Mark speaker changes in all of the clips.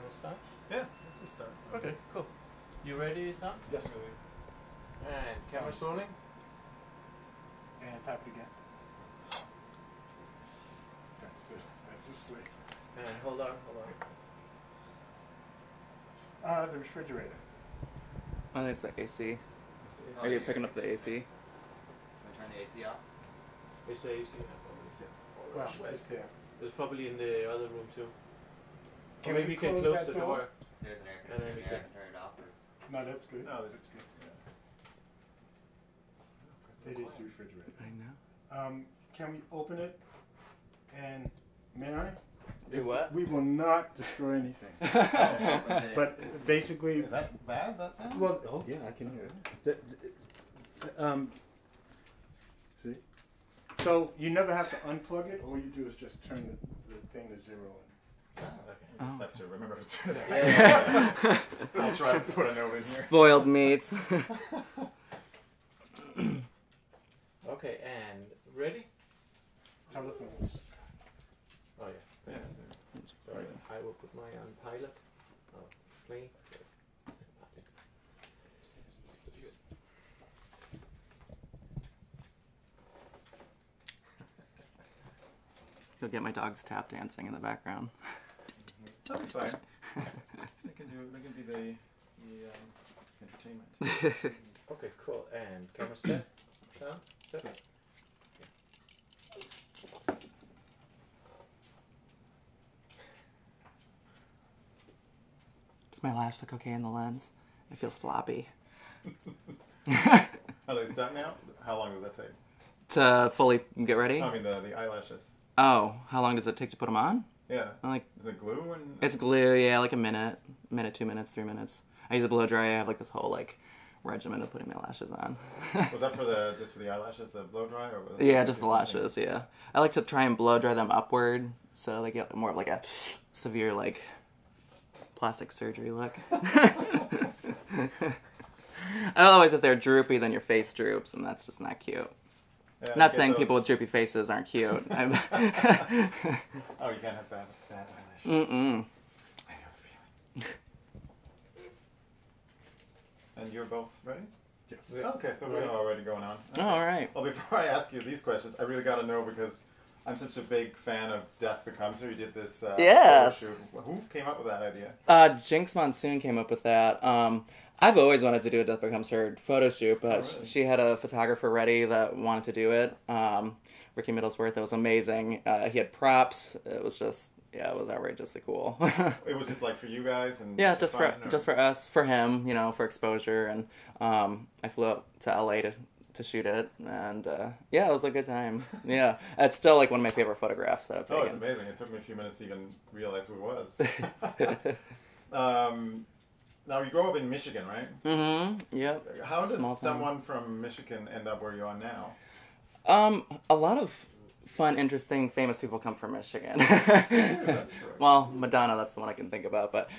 Speaker 1: want to start?
Speaker 2: Yeah, let's just start.
Speaker 1: Okay, cool. You ready, Sam?
Speaker 2: Yes.
Speaker 1: And camera's rolling.
Speaker 2: And tap it again. That's the slate.
Speaker 1: And hold on.
Speaker 2: The refrigerator.
Speaker 3: I think it's the AC. Are you picking up the AC?
Speaker 4: Can I turn the AC off?
Speaker 1: It's the AC.
Speaker 2: Well, it's there.
Speaker 1: It's probably in the other room too.
Speaker 2: Can
Speaker 1: or maybe
Speaker 2: we
Speaker 1: you can
Speaker 2: close
Speaker 1: close
Speaker 2: that
Speaker 1: the
Speaker 2: door?
Speaker 1: door.
Speaker 4: There's an air
Speaker 1: And then
Speaker 4: conditioner.
Speaker 1: we
Speaker 4: I
Speaker 1: can-
Speaker 4: can turn it off. Or...
Speaker 2: No, that's good.
Speaker 5: No,
Speaker 2: that's good. Yeah. It is the refrigerator.
Speaker 3: I know.
Speaker 2: Can we open it? And may I?
Speaker 3: Do what?
Speaker 2: We will not destroy anything. But basically,
Speaker 5: Is that bad, that sound?
Speaker 2: well, oh yeah, I can hear it. See? So you never have to unplug it. All you do is just turn the thing to 0.
Speaker 5: I just have to remember to turn it
Speaker 3: Yeah.
Speaker 5: on. I'll try to put a note in here.
Speaker 3: Spoiled meats.
Speaker 1: Okay, and ready?
Speaker 2: Telephones.
Speaker 1: Oh yeah, thanks. Sorry, I will put my on pilot. Oh, plane.
Speaker 3: You'll get my dog's tap dancing in the background.
Speaker 5: That'll be fine. They can be the entertainment.
Speaker 1: Okay, cool. And camera set. Sound set.
Speaker 5: Set.
Speaker 3: Does my lash look okay in the lens? It feels floppy.
Speaker 5: Are they stuck now? How long does that take?
Speaker 3: To fully get ready?
Speaker 5: I mean, the eyelashes.
Speaker 3: Oh, how long does it take to put them on?
Speaker 5: Yeah.
Speaker 3: Like,
Speaker 5: Is it glue and?
Speaker 3: it's glue, yeah, like a minute, 2 minutes, 3 minutes. I use a blow dryer. I have like this whole like regimen of putting my lashes on.
Speaker 5: Was that just for the eyelashes, the blow dry, or?
Speaker 3: Yeah, just the lashes. Yeah, I like to try and blow dry them upward, so they get more of like a severe like plastic surgery look. Otherwise, if they're droopy, then your face droops, and that's just not cute.
Speaker 5: Yeah,
Speaker 3: Not saying people with droopy faces aren't cute.
Speaker 5: Oh, you can't have bad eyelashes.
Speaker 3: Mm-mm.
Speaker 5: I know the feeling. And you're both ready?
Speaker 2: Yes.
Speaker 1: Yeah.
Speaker 5: Okay, so we're already going on.
Speaker 3: Oh, all right.
Speaker 5: Well, before I ask you these questions, I really got to know, because I'm such a big fan of Death Becomes Her. You did this
Speaker 3: Yes.
Speaker 5: photo shoot. Who came up with that idea?
Speaker 3: Jinx Monsoon came up with that. I've always wanted to do a Death Becomes Her photo shoot, but
Speaker 5: really?
Speaker 3: she had a photographer ready that wanted to do it. Ricky Middlesworth. It was amazing. He had props. It was just, yeah, it was outrageously cool.
Speaker 5: It was just like for you guys? And
Speaker 3: Yeah, just
Speaker 5: fun,
Speaker 3: for us, for him, you know, for exposure. And I flew up to LA to shoot it, and yeah, it was a good time. Yeah, it's still like one of my favorite photographs that I've taken.
Speaker 5: Oh, it's amazing. It took me a few minutes to even realize who it was. Now, you grow up in Michigan, right?
Speaker 3: Mm-hmm. Yep.
Speaker 5: How does
Speaker 3: Small town.
Speaker 5: someone from Michigan end up where you are now?
Speaker 3: A lot of fun, interesting, famous people come from Michigan.
Speaker 5: That's true.
Speaker 3: Well, Madonna, that's the one I can think about. But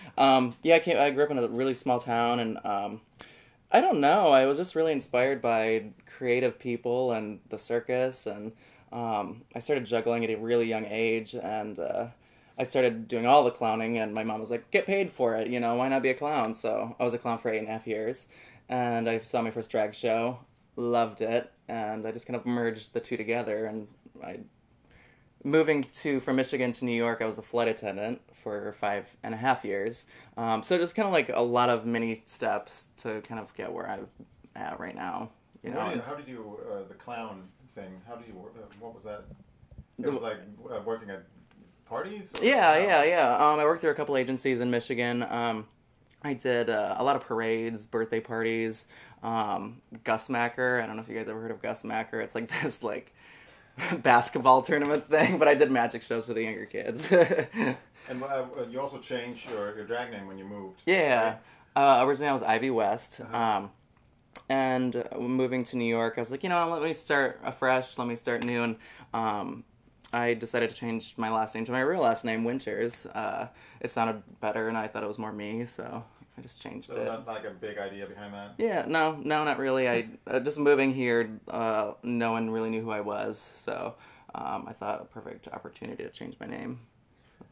Speaker 3: yeah, I grew up in a really small town, and I don't know. I was just really inspired by creative people and the circus, and I started juggling at a really young age, and I started doing all the clowning, and my mom was like, get paid for it, you know, why not be a clown? So I was a clown for 8.5 years, and I saw my first drag show, loved it, and I just kind of merged the two together, and moving from Michigan to New York, I was a flight attendant for 5.5 years. So just kind of like a lot of mini steps to kind of get where I'm at right now. You know.
Speaker 5: How did you the clown thing? How did you what was that? It was like working at parties? Or
Speaker 3: Yeah. I worked through a couple agencies in Michigan. I did a lot of parades, birthday parties, Gus Macker. I don't know if you guys ever heard of Gus Macker. It's like this like basketball tournament thing, but I did magic shows for the younger kids.
Speaker 5: And you also changed your drag name when you moved.
Speaker 3: Yeah.
Speaker 5: Right?
Speaker 3: Originally I was Ivy West. And moving to New York, I was like, you know, let me start afresh, let me start new, and I decided to change my last name to my real last name, Winters. It sounded better, and I thought it was more me, so I just changed
Speaker 5: So
Speaker 3: it.
Speaker 5: not like a big idea behind that?
Speaker 3: Yeah, no, not really. I just moving here, no one really knew who I was, so I thought a perfect opportunity to change my name.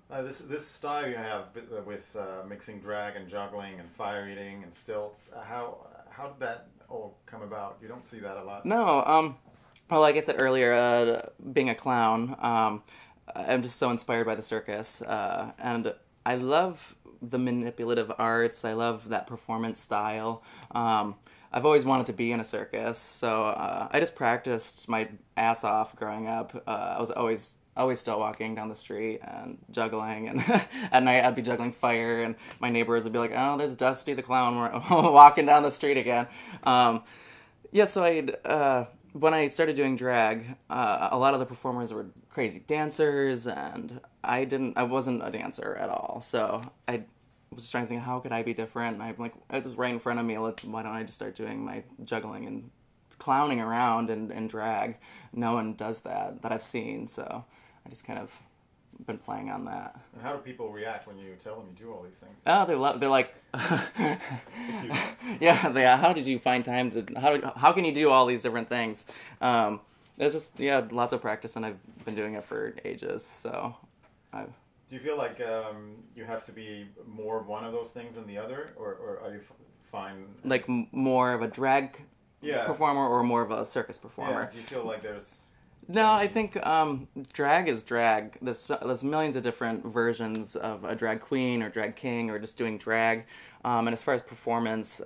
Speaker 5: This style you have with mixing drag and juggling and fire eating and stilts, how did that all come about? You don't see that a lot.
Speaker 3: No, well, like I said earlier, being a clown, I'm just so inspired by the circus, and I love the manipulative arts. I love that performance style. I've always wanted to be in a circus, so I just practiced my ass off growing up. I was always still walking down the street and juggling, and at night I'd be juggling fire, and my neighbors would be like, "Oh, there's Dusty the clown walking down the street again." Yeah, so when I started doing drag, a lot of the performers were crazy dancers, and I wasn't a dancer at all. So I was just trying to think, how could I be different? And I'm like, it was right in front of me. Why don't I just start doing my juggling and clowning around and drag? No one does that I've seen, so I just kind of been playing on that.
Speaker 5: And how do people react when you tell them you do all these things?
Speaker 3: Oh, they're like, yeah, how did you find time how can you do all these different things? It's just, yeah, lots of practice, and I've been doing it for ages, so
Speaker 5: Do you feel like you have to be more one of those things than the other, or are you fine?
Speaker 3: Like more of a drag performer or more of a circus performer?
Speaker 5: Yeah. Do you feel like there's...
Speaker 3: No, I think drag is drag. There's millions of different versions of a drag queen or drag king or just doing drag. And as far as performance,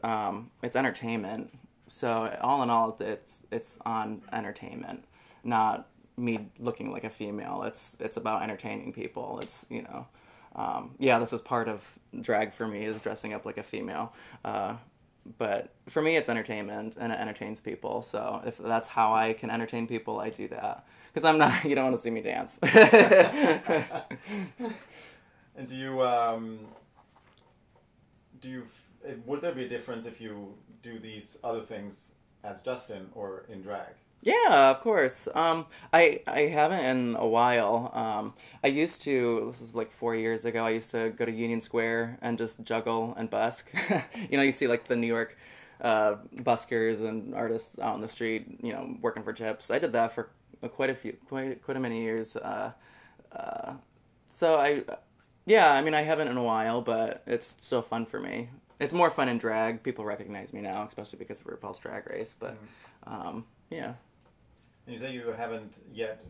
Speaker 3: it's entertainment. So all in all, it's on entertainment, not me looking like a female. It's about entertaining people. It's, you know, this is part of drag for me, is dressing up like a female. But for me, it's entertainment, and it entertains people. So if that's how I can entertain people, I do that. Because I'm not, you don't want to see me dance.
Speaker 5: And would there be a difference if you do these other things as Dustin or in drag?
Speaker 3: Yeah, of course. I haven't in a while. I used to, this is like 4 years ago, I used to go to Union Square and just juggle and busk. You know, you see like the New York buskers and artists out on the street, you know, working for chips. I did that for quite a many years. So I mean, I haven't in a while, but it's still fun for me. It's more fun in drag. People recognize me now, especially because of RuPaul's Drag Race, but yeah.
Speaker 5: And you say you haven't yet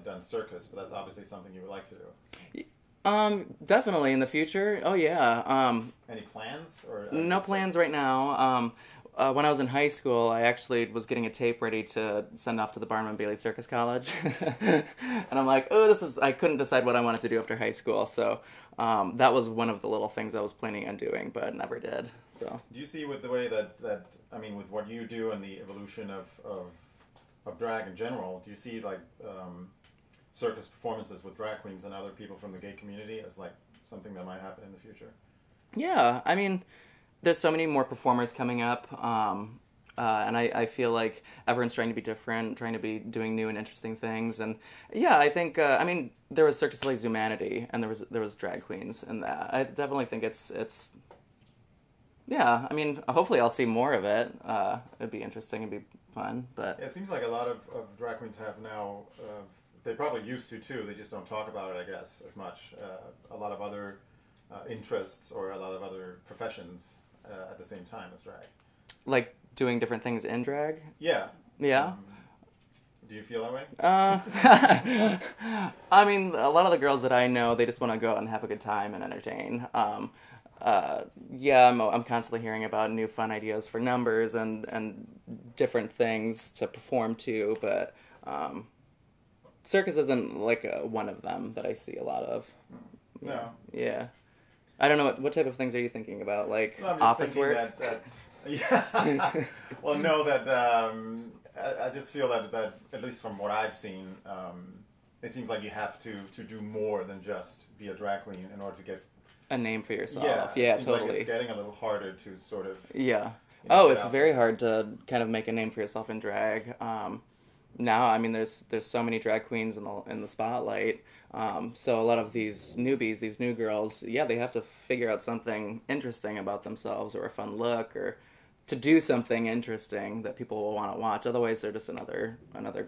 Speaker 5: done circus, but that's obviously something you would like to do.
Speaker 3: Definitely in the future. Oh yeah.
Speaker 5: Any plans or
Speaker 3: no plans right now. When I was in high school, I actually was getting a tape ready to send off to the Barnum and Bailey Circus College, and I'm like, I couldn't decide what I wanted to do after high school, so that was one of the little things I was planning on doing, but never did. So.
Speaker 5: Do you see with the way that I mean, with what you do and the evolution of drag in general, do you see like circus performances with drag queens and other people from the gay community as like something that might happen in the future?
Speaker 3: Yeah, I mean, there's so many more performers coming up, and I feel like everyone's trying to be different, trying to be doing new and interesting things, and yeah, I think I mean, there was Circus Like Zumanity, and there was drag queens in that. I definitely think it's yeah, I mean, hopefully I'll see more of it. It'd be interesting, it'd be fun, but...
Speaker 5: Yeah, it seems like a lot of drag queens have now, they probably used to too, they just don't talk about it, I guess, as much. A lot of other interests or a lot of other professions at the same time as drag.
Speaker 3: Like doing different things in drag?
Speaker 5: Yeah.
Speaker 3: Yeah?
Speaker 5: Do you feel that way?
Speaker 3: I mean, a lot of the girls that I know, they just want to go out and have a good time and entertain. Yeah, I'm constantly hearing about new fun ideas for numbers and different things to perform to, but circus isn't like one of them that I see a lot of.
Speaker 5: No.
Speaker 3: Yeah. I don't know, what type of things are you thinking about? Like
Speaker 5: no, I'm just
Speaker 3: office work?
Speaker 5: Yeah. Well, no, I just feel that at least from what I've seen, it seems like you have to do more than just be a drag queen in order to get
Speaker 3: a name for yourself.
Speaker 5: Yeah,
Speaker 3: it totally.
Speaker 5: Like it's getting a little harder to sort of...
Speaker 3: Yeah.
Speaker 5: You know,
Speaker 3: it's very hard to kind of make a name for yourself in drag. Now, I mean, there's so many drag queens in the spotlight. So a lot of these newbies, these new girls, yeah, they have to figure out something interesting about themselves or a fun look or to do something interesting that people will want to watch. Otherwise, they're just another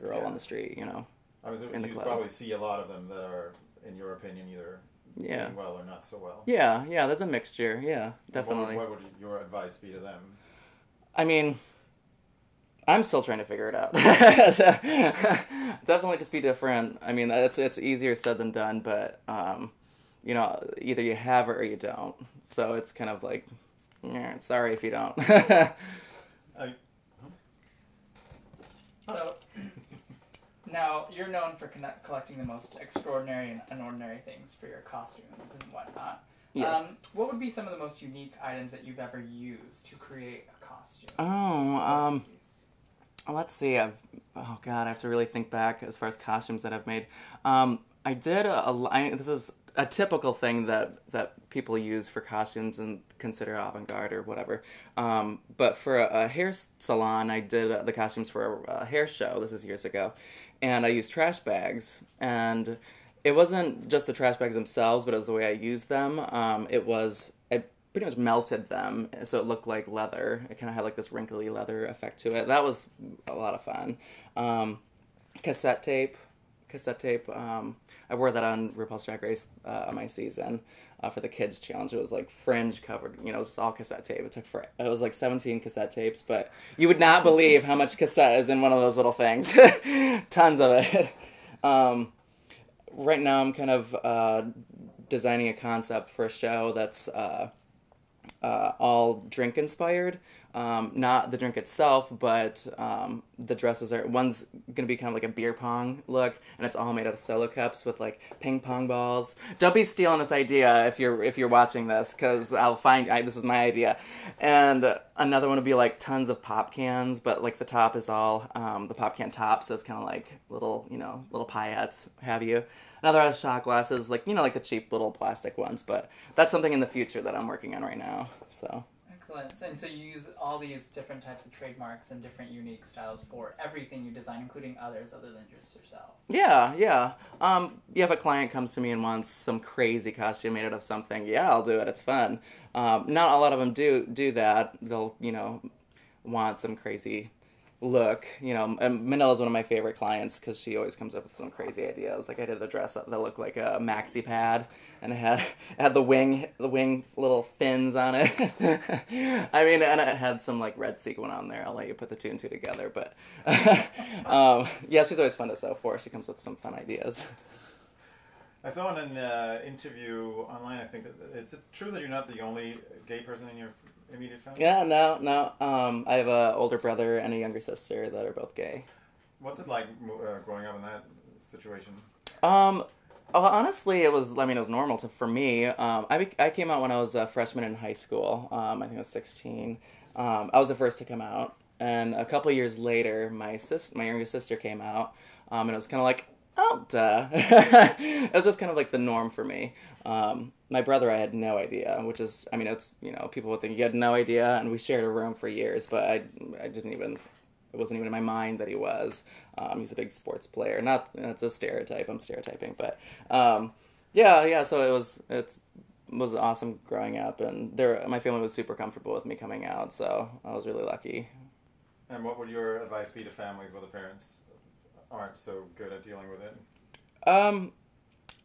Speaker 3: girl on the street, you know.
Speaker 5: I was,
Speaker 3: in the
Speaker 5: you
Speaker 3: club.
Speaker 5: probably see a lot of them that are in your opinion, either
Speaker 3: Yeah.
Speaker 5: doing well or not so well.
Speaker 3: Yeah, yeah, there's a mixture. Yeah, definitely.
Speaker 5: What would your advice be to them?
Speaker 3: I mean, I'm still trying to figure it out. Definitely just be different. I mean, it's easier said than done, but you know, either you have it or you don't. So it's kind of like, sorry if you don't.
Speaker 5: I,
Speaker 6: So, now, you're known for collecting the most extraordinary and unordinary things for your costumes and whatnot.
Speaker 3: Yes.
Speaker 6: What would be some of the most unique items that you've ever used to create a costume?
Speaker 3: Oh, let's see. Oh God, I have to really think back as far as costumes that I've made. I did this is a typical thing that people use for costumes and consider avant-garde or whatever. But for a hair salon, I did the costumes for a hair show. This is years ago, and I used trash bags. And it wasn't just the trash bags themselves, but it was the way I used them. I pretty much melted them so it looked like leather. It kind of had like this wrinkly leather effect to it. That was a lot of fun. Cassette tape. I wore that on RuPaul's Drag Race my season for the kids challenge. It was like fringe covered, you know, it was all cassette tape. It was like 17 cassette tapes, but you would not believe how much cassette is in one of those little things. Tons of it. Right now I'm kind of designing a concept for a show that's all drink inspired. Not the drink itself, but the dresses are. One's gonna be kind of like a beer pong look, and it's all made out of solo cups with like ping pong balls. Don't be stealing this idea if you're watching this, because this is my idea. And another one would be like tons of pop cans, but like the top is all the pop can top, so it's kind of like little paillettes, have you. Another has shot glasses, like the cheap little plastic ones, but that's something in the future that I'm working on right now. So.
Speaker 6: Excellent. And so you use all these different types of trademarks and different unique styles for everything you design, including others other than just yourself.
Speaker 3: Yeah. Yeah, if a client comes to me and wants some crazy costume made out of something, yeah, I'll do it. It's fun. Not a lot of them do that. They'll, want some crazy look, and Manila's one of my favorite clients because she always comes up with some crazy ideas. Like I did a dress that looked like a maxi pad, and it had the wing little fins on it. I mean, and it had some like red sequin on there. I'll let you put the two and two together, but yeah, she's always fun to sew for. She comes with some fun ideas.
Speaker 5: I saw in an interview online, I think, is it true that you're not the only gay person in your immediate family?
Speaker 3: Yeah, no. I have an older brother and a younger sister that are both gay.
Speaker 5: What's it like growing up in that situation?
Speaker 3: Honestly, it was normal for me. I came out when I was a freshman in high school. I think I was 16. I was the first to come out. And a couple years later, my younger sister came out. And it was kind of like, oh, duh. It was just kind of like the norm for me. My brother, I had no idea, which is, it's, people would think you had no idea, and we shared a room for years, but I didn't even, it wasn't even in my mind that he was. He's a big sports player. That's a stereotype, I'm stereotyping, but, yeah, so it was awesome growing up, and my family was super comfortable with me coming out, so I was really lucky.
Speaker 5: And what would your advice be to families where the parents aren't so good at dealing with it?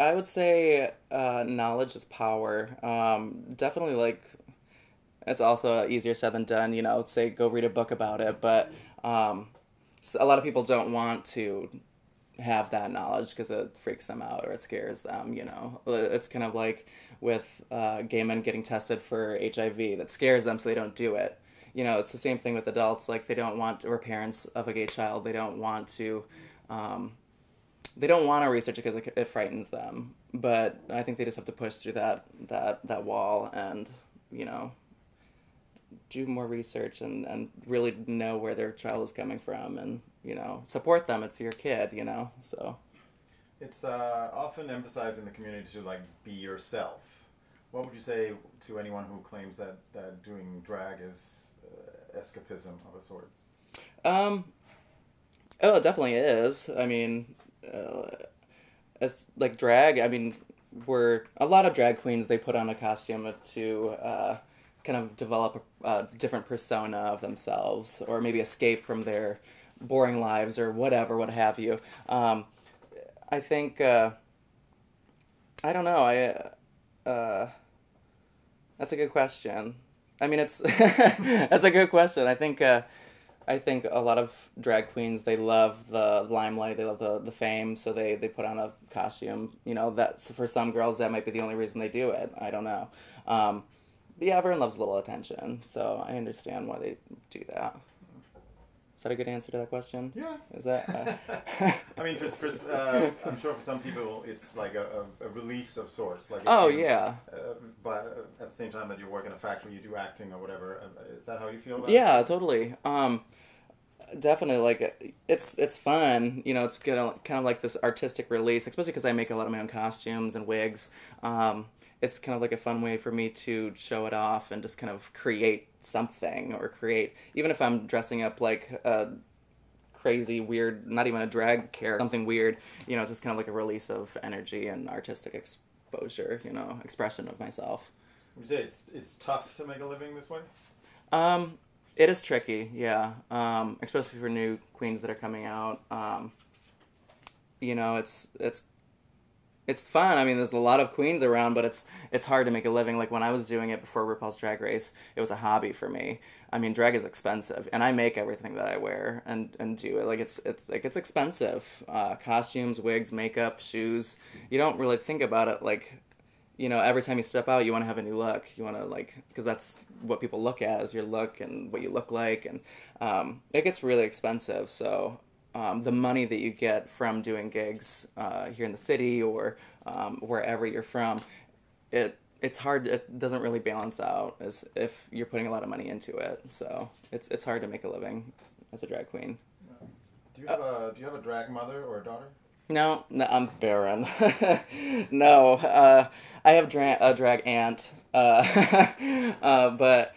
Speaker 3: I would say knowledge is power. Definitely, it's also easier said than done, say go read a book about it, but so a lot of people don't want to have that knowledge because it freaks them out or it scares them, It's kind of like with gay men getting tested for HIV. That scares them, so they don't do it. It's the same thing with adults. Like, they don't want, or parents of a gay child, they don't want to research it because it frightens them. But I think they just have to push through that wall and, do more research and really know where their child is coming from and, support them. It's your kid, so.
Speaker 5: It's often emphasized in the community to, be yourself. What would you say to anyone who claims that doing drag is escapism of a sort?
Speaker 3: Oh, it definitely is. It's like drag. We're a lot of drag queens. They put on a costume to kind of develop a different persona of themselves, or maybe escape from their boring lives or whatever, what have you. I think I don't know. That's a good question. I mean, it's that's a good question. I think a lot of drag queens, they love the limelight, they love the fame, so they put on a costume. You know, that's for some girls that might be the only reason they do it. I don't know. But yeah, everyone loves a little attention, so I understand why they do that. Is that a good answer to that question?
Speaker 5: Yeah.
Speaker 3: Is that?
Speaker 5: I mean, I'm sure for some people it's like a release of sorts. Like if
Speaker 3: Oh
Speaker 5: you,
Speaker 3: yeah.
Speaker 5: But at the same time that you work in a factory, you do acting or whatever. Is that how you feel about
Speaker 3: Yeah,
Speaker 5: it?
Speaker 3: totally. Definitely, like it's fun. You know, it's kind of like this artistic release, especially because I make a lot of my own costumes and wigs. It's kind of like a fun way for me to show it off and just kind of create something, or create, even if I'm dressing up like a crazy weird, not even a drag character, something weird. You know, it's just kind of like a release of energy and artistic exposure. You know, expression of myself.
Speaker 5: Would you say it's tough to make a living this way?
Speaker 3: It is tricky, yeah. Especially for new queens that are coming out. You know, it's fun. I mean, there's a lot of queens around, but it's hard to make a living. Like when I was doing it before RuPaul's Drag Race, it was a hobby for me. I mean, drag is expensive, and I make everything that I wear and do it. Like it's expensive. Costumes, wigs, makeup, shoes. You don't really think about it like, you know, every time you step out, you want to have a new look. You want to, like, because that's what people look at, is your look and what you look like. And it gets really expensive. So the money that you get from doing gigs here in the city or wherever you're from, it's hard. It doesn't really balance out as if you're putting a lot of money into it. So it's hard to make a living as a drag queen.
Speaker 5: Do you have a drag mother or a daughter?
Speaker 3: No, I'm barren. No, I have a drag aunt, but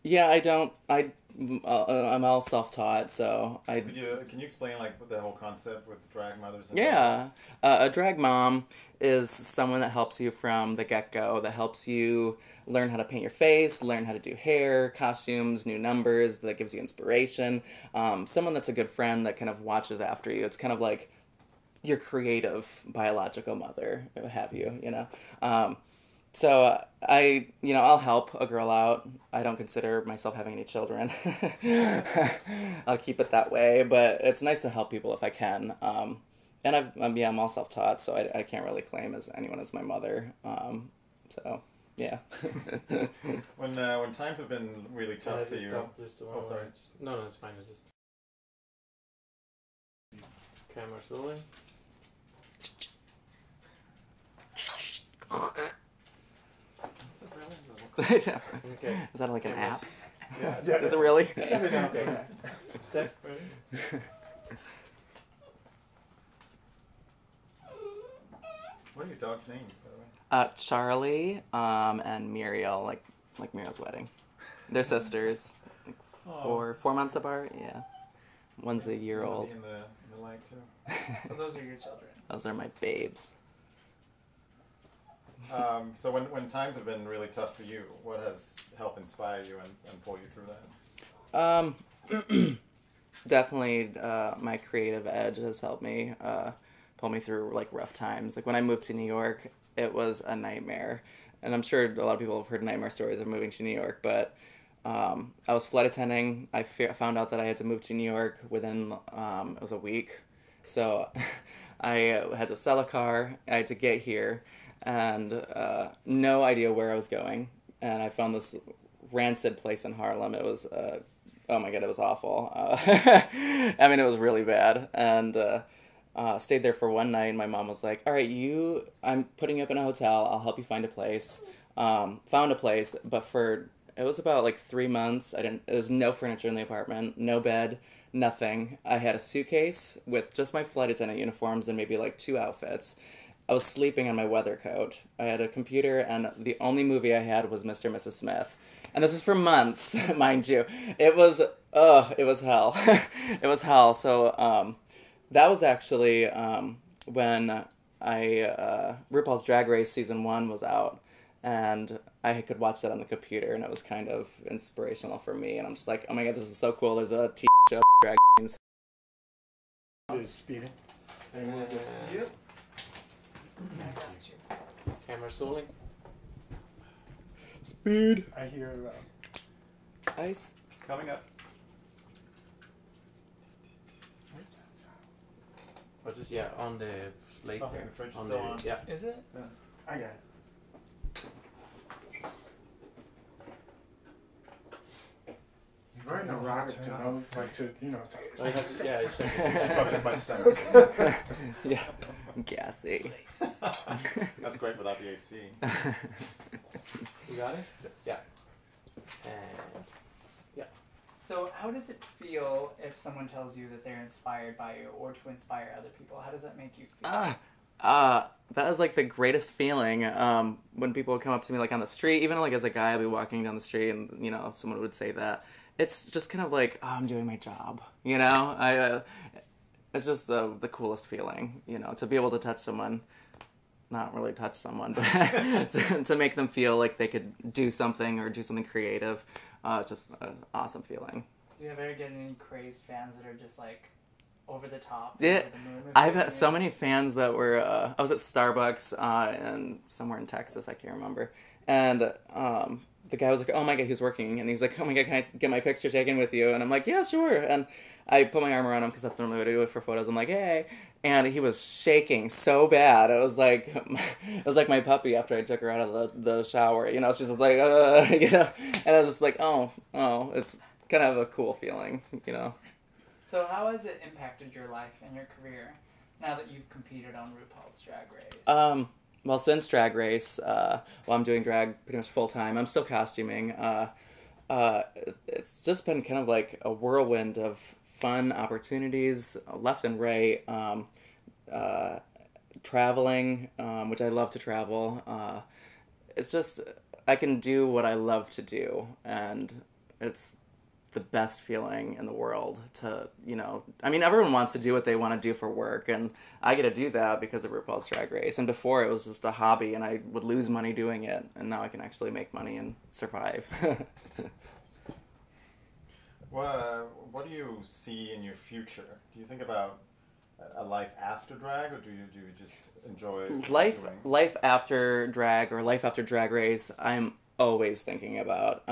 Speaker 3: yeah, I don't. I'm all self-taught, so I.
Speaker 5: Can you explain like the whole concept with drag mothers? And
Speaker 3: Yeah, a drag mom is someone that helps you from the get-go, that helps you learn how to paint your face, learn how to do hair, costumes, new numbers, that gives you inspiration. Someone that's a good friend that kind of watches after you. It's kind of like your creative biological mother, what have you, you know. So I'll help a girl out. I don't consider myself having any children. I'll keep it that way, but it's nice to help people if I can. And I'm all self-taught, so I can't really claim as anyone as my mother. So yeah.
Speaker 5: When times have been really tough for you.
Speaker 1: Oh, sorry. No, it's fine. It's just camera's rolling. Okay.
Speaker 3: Is that like an app?
Speaker 1: Yeah.
Speaker 3: Is it really?
Speaker 1: Okay. Set. Ready?
Speaker 5: What are your dogs' names, by the way?
Speaker 3: Charlie, and Muriel, like Muriel's wedding. They're sisters, like
Speaker 5: Oh.
Speaker 3: 4 months apart. Yeah, one's a year old.
Speaker 5: In the light too.
Speaker 6: So those are your children.
Speaker 3: Those are my babes.
Speaker 5: So when times have been really tough for you, what has helped inspire you and pull you through that?
Speaker 3: Definitely, my creative edge has helped me pull me through like rough times. Like when I moved to New York, it was a nightmare, and I'm sure a lot of people have heard nightmare stories of moving to New York. But I was flight attending. I found out that I had to move to New York within it was a week, so I had to sell a car. I had to get here, and no idea where I was going. And I found this rancid place in Harlem. It was oh my god, it was awful. I mean, it was really bad. And stayed there for one night, and my mom was like, all right, I'm putting you up in a hotel. I'll help you find a place. Found a place, but it was about like 3 months. There was no furniture in the apartment, no bed, nothing. I had a suitcase with just my flight attendant uniforms and maybe like 2 outfits. I was sleeping on my weather coat. I had a computer, and the only movie I had was Mr. and Mrs. Smith. And this was for months, mind you. It was hell. It was hell. So that was actually when RuPaul's Drag Race Season 1 was out. And I could watch that on the computer, and it was kind of inspirational for me. And I'm just like, oh my god, this is so cool. There's a TV show, Drag Queens.
Speaker 2: Is speeding. And we'll just.
Speaker 6: Yep. I got you.
Speaker 1: Camera's rolling.
Speaker 3: Speed.
Speaker 2: I hear
Speaker 3: Ice.
Speaker 5: Coming up.
Speaker 3: Oops.
Speaker 1: Or just, yeah, on the slate
Speaker 5: Okay,
Speaker 1: there.
Speaker 5: the fridge is
Speaker 1: On
Speaker 5: still
Speaker 1: the,
Speaker 5: on.
Speaker 1: yeah.
Speaker 6: Is it?
Speaker 2: I got it. Very neurotic to know, like to, you know, it's
Speaker 1: Oh, you have to, yeah, it's
Speaker 5: That's probably just my stomach.
Speaker 3: Yeah. Gassy.
Speaker 5: That's great without the AC.
Speaker 1: You got it? Yeah. And
Speaker 6: So how does it feel if someone tells you that they're inspired by you or to inspire other people? How does that make you feel?
Speaker 3: That is like the greatest feeling. When people come up to me like on the street, even like as a guy, I'll be walking down the street and, you know, someone would say that. It's just kind of like, oh, I'm doing my job, you know? It's just the coolest feeling, you know, to be able to touch someone, not really touch someone, but to make them feel like they could do something or do something creative. It's just an awesome feeling.
Speaker 6: Do you ever get any crazed fans that are just like over the top?
Speaker 3: Yeah,
Speaker 6: over the moon with
Speaker 3: I've
Speaker 6: you?
Speaker 3: had so many fans that were. I was at Starbucks and somewhere in Texas, I can't remember, and the guy was like, "Oh my god," he was working, and he's like, "Oh my god, can I get my picture taken with you?" And I'm like, "Yeah, sure." And I put my arm around him because that's normally what I do for photos. I'm like, "Hey," and he was shaking so bad. It was like my puppy after I took her out of the shower. You know, it's just like, you know, and I was just like, oh, it's kind of a cool feeling, you know.
Speaker 6: So how has it impacted your life and your career now that you've competed on RuPaul's Drag Race?
Speaker 3: Well, since Drag Race, I'm doing drag pretty much full time. I'm still costuming. It's just been kind of like a whirlwind of fun opportunities left and right. Traveling, which I love to travel. It's just, I can do what I love to do, and it's the best feeling in the world to, you know, I mean, everyone wants to do what they want to do for work, and I get to do that because of RuPaul's Drag Race. And before it was just a hobby and I would lose money doing it, and now I can actually make money and survive.
Speaker 5: Well, what do you see in your future? Do you think about a life after drag, or do you just enjoy
Speaker 3: life
Speaker 5: doing?
Speaker 3: life after drag or life after Drag Race, I'm always thinking about.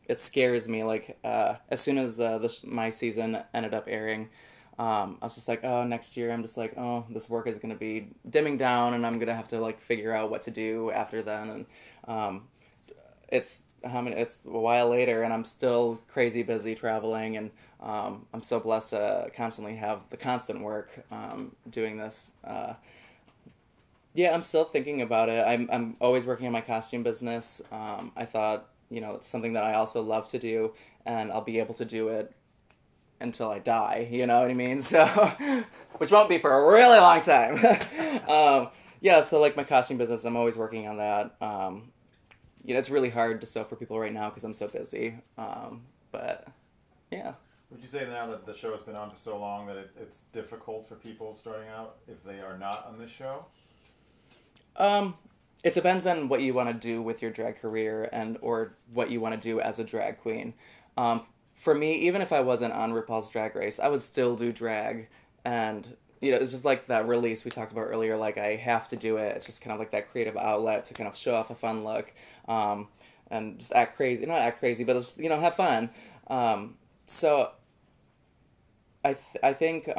Speaker 3: It scares me. Like as soon as my season ended up airing, I was just like, oh, next year I'm just like, oh, this work is gonna be dimming down, and I'm gonna have to like figure out what to do after then. And it's a while later, and I'm still crazy busy traveling, and I'm so blessed to constantly have the constant work doing this. Yeah, I'm still thinking about it. I'm always working on my costume business. I thought, you know, it's something that I also love to do, and I'll be able to do it until I die, you know what I mean? So, which won't be for a really long time. Yeah, so like my costume business, I'm always working on that. You know, it's really hard to sew for people right now because I'm so busy. But yeah.
Speaker 5: Would you say now that the show has been on for so long that it's difficult for people starting out if they are not on this show?
Speaker 3: It depends on what you want to do with your drag career or what you want to do as a drag queen. For me, even if I wasn't on RuPaul's Drag Race, I would still do drag, and you know, it's just like that release we talked about earlier. Like, I have to do it. It's just kind of like that creative outlet to kind of show off a fun look, and just act crazy. Not act crazy, but just, you know, have fun. So I think you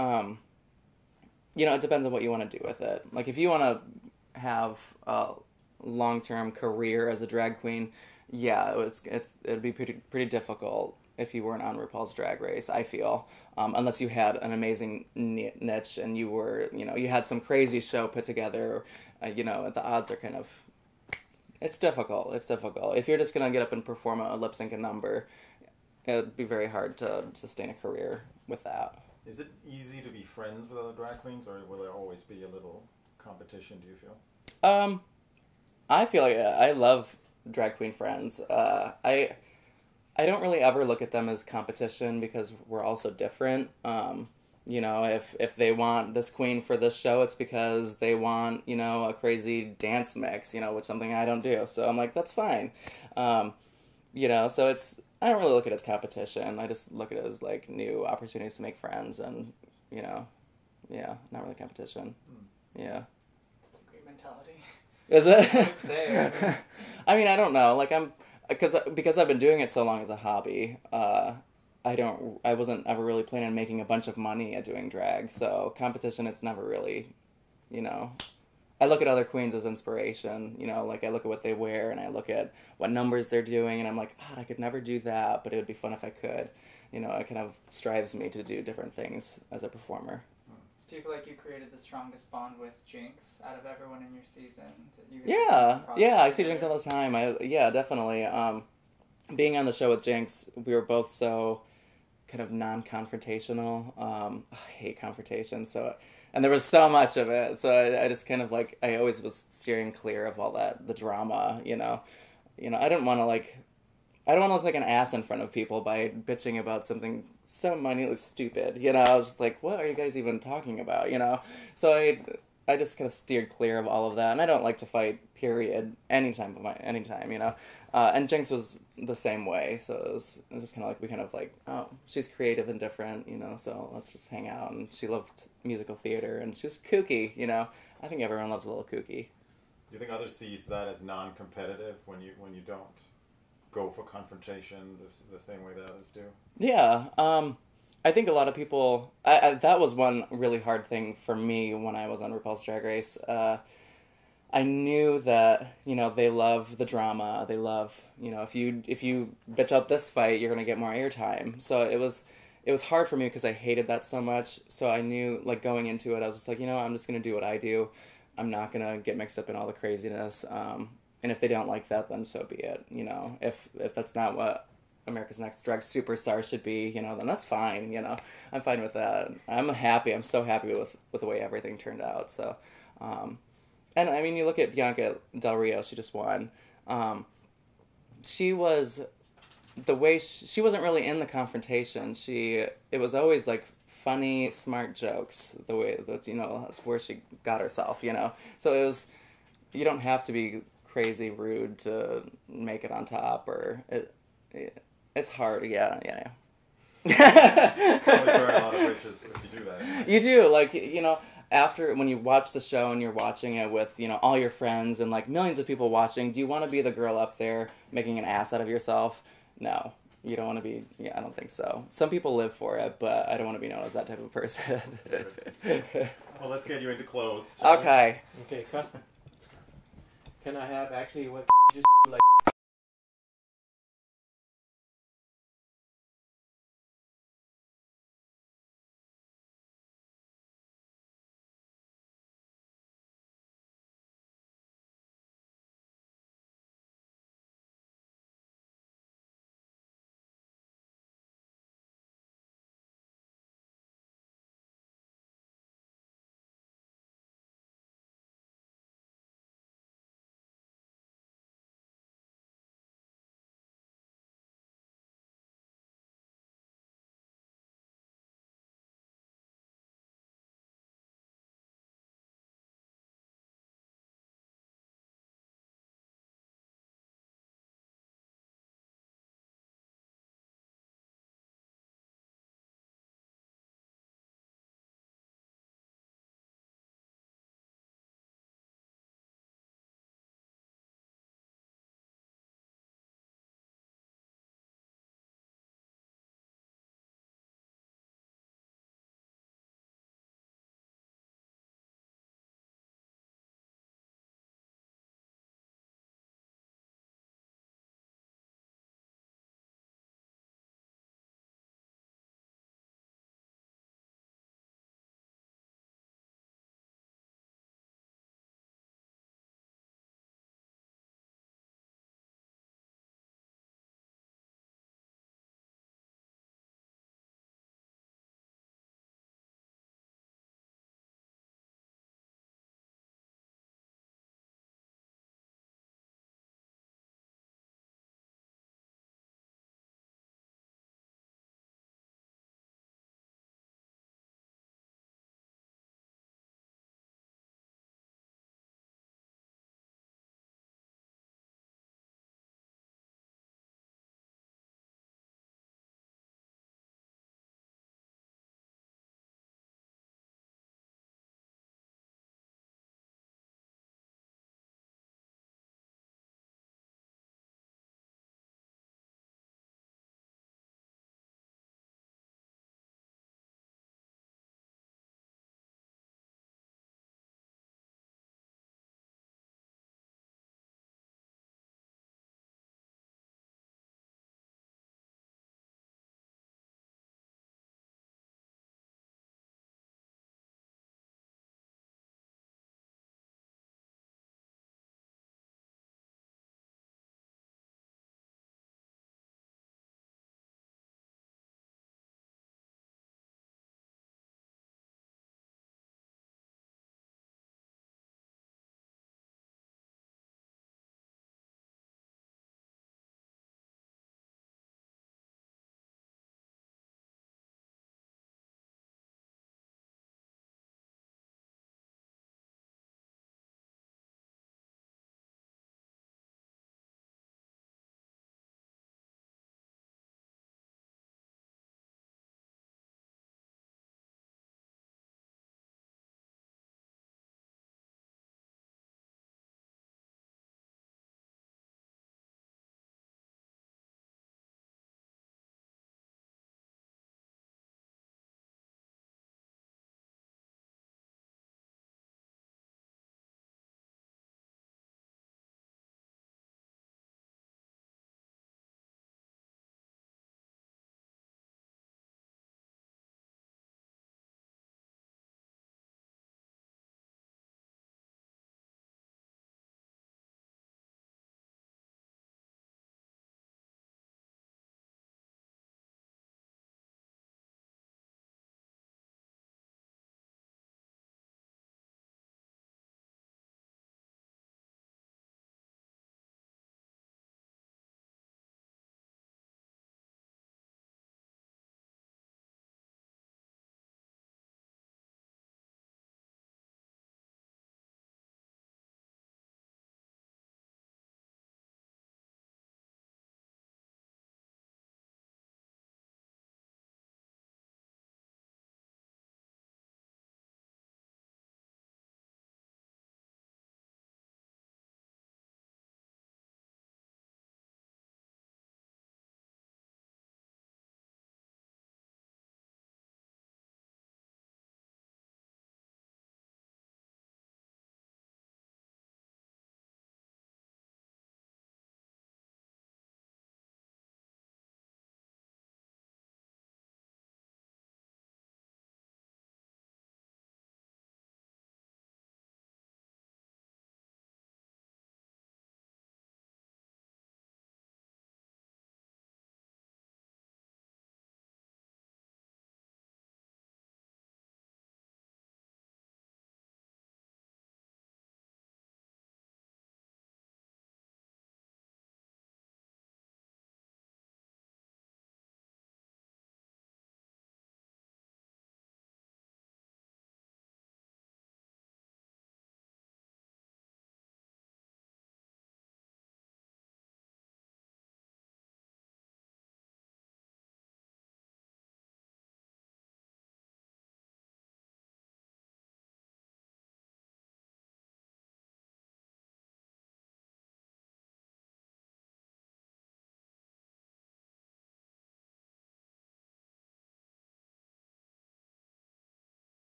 Speaker 3: know, it depends on what you want to do with it. Like, if you want to have a long-term career as a drag queen, yeah, it'd be pretty difficult if you weren't on RuPaul's Drag Race, I feel, unless you had an amazing niche and you were, you know, you had some crazy show put together. You know, the odds are kind of, it's difficult. If you're just gonna get up and perform a lip sync number, it'd be very hard to sustain a career with that.
Speaker 5: Is it easy to be friends with other drag queens, or will there always be a little competition, do you feel?
Speaker 3: I feel like I love drag queen friends. I don't really ever look at them as competition because we're all so different. You know, if they want this queen for this show, it's because they want, you know, a crazy dance mix, you know, which is something I don't do. So I'm like, that's fine. You know, so I don't really look at it as competition. I just look at it as like new opportunities to make friends, and, you know, yeah, not really competition. Yeah.
Speaker 6: That's a great mentality.
Speaker 3: Is it?
Speaker 6: I would say.
Speaker 3: I mean, I don't know. Like because I've been doing it so long as a hobby. I wasn't ever really planning on making a bunch of money at doing drag. So competition, it's never really, you know. I look at other queens as inspiration. You know, like I look at what they wear and I look at what numbers they're doing, and I'm like, God, I could never do that, but it would be fun if I could. You know, it kind of strives me to do different things as a performer.
Speaker 6: Do you feel like you created the strongest bond with Jinx out of everyone in your season? That you
Speaker 3: Yeah, I see Jinx all the time. Yeah, definitely. Being on the show with Jinx, we were both so kind of non-confrontational. I hate confrontation, and there was so much of it, so I just kind of like, I always was steering clear of all that, the drama, you know. I didn't want to look like an ass in front of people by bitching about something so minutely stupid, you know. I was just like, what are you guys even talking about, you know? So I just kind of steered clear of all of that, and I don't like to fight, period, anytime, you know. And Jinx was the same way, so it was just kind of like, we kind of like, oh, she's creative and different, you know, so let's just hang out. And she loved musical theater, and she was kooky, you know. I think everyone loves a little kooky.
Speaker 5: Do you think others sees that as non-competitive when you don't go for confrontation the same way that others do?
Speaker 3: Yeah, I think a lot of people. That was one really hard thing for me when I was on RuPaul's Drag Race. I knew that, you know, they love the drama. They love, you know, if you bitch out this fight, you're gonna get more airtime. So it was hard for me because I hated that so much. So I knew, like, going into it, I was just like, you know, I'm just gonna do what I do. I'm not gonna get mixed up in all the craziness. And if they don't like that, then so be it. You know, if that's not what America's Next Drag Superstar should be, you know, then that's fine. You know, I'm fine with that. I'm happy. I'm so happy with the way everything turned out. So, and I mean, you look at Bianca Del Rio. She just won. She was the way she wasn't really in the confrontation. It was always like funny, smart jokes. The way that, you know, that's where she got herself. You know, so it was. You don't have to be crazy rude to make it on top, or it's hard. Yeah.
Speaker 5: You probably burn a lot of bridges if you do that.
Speaker 3: You do, like, you know, after, when you watch the show and you're watching it with, you know, all your friends and like millions of people watching, do you want to be the girl up there making an ass out of yourself? No. You don't want to be. Yeah, I don't think so. Some people live for it, but I don't want to be known as that type of person.
Speaker 5: Well, let's get you into clothes.
Speaker 3: Okay.
Speaker 1: Okay, cut. Can I have actually what just like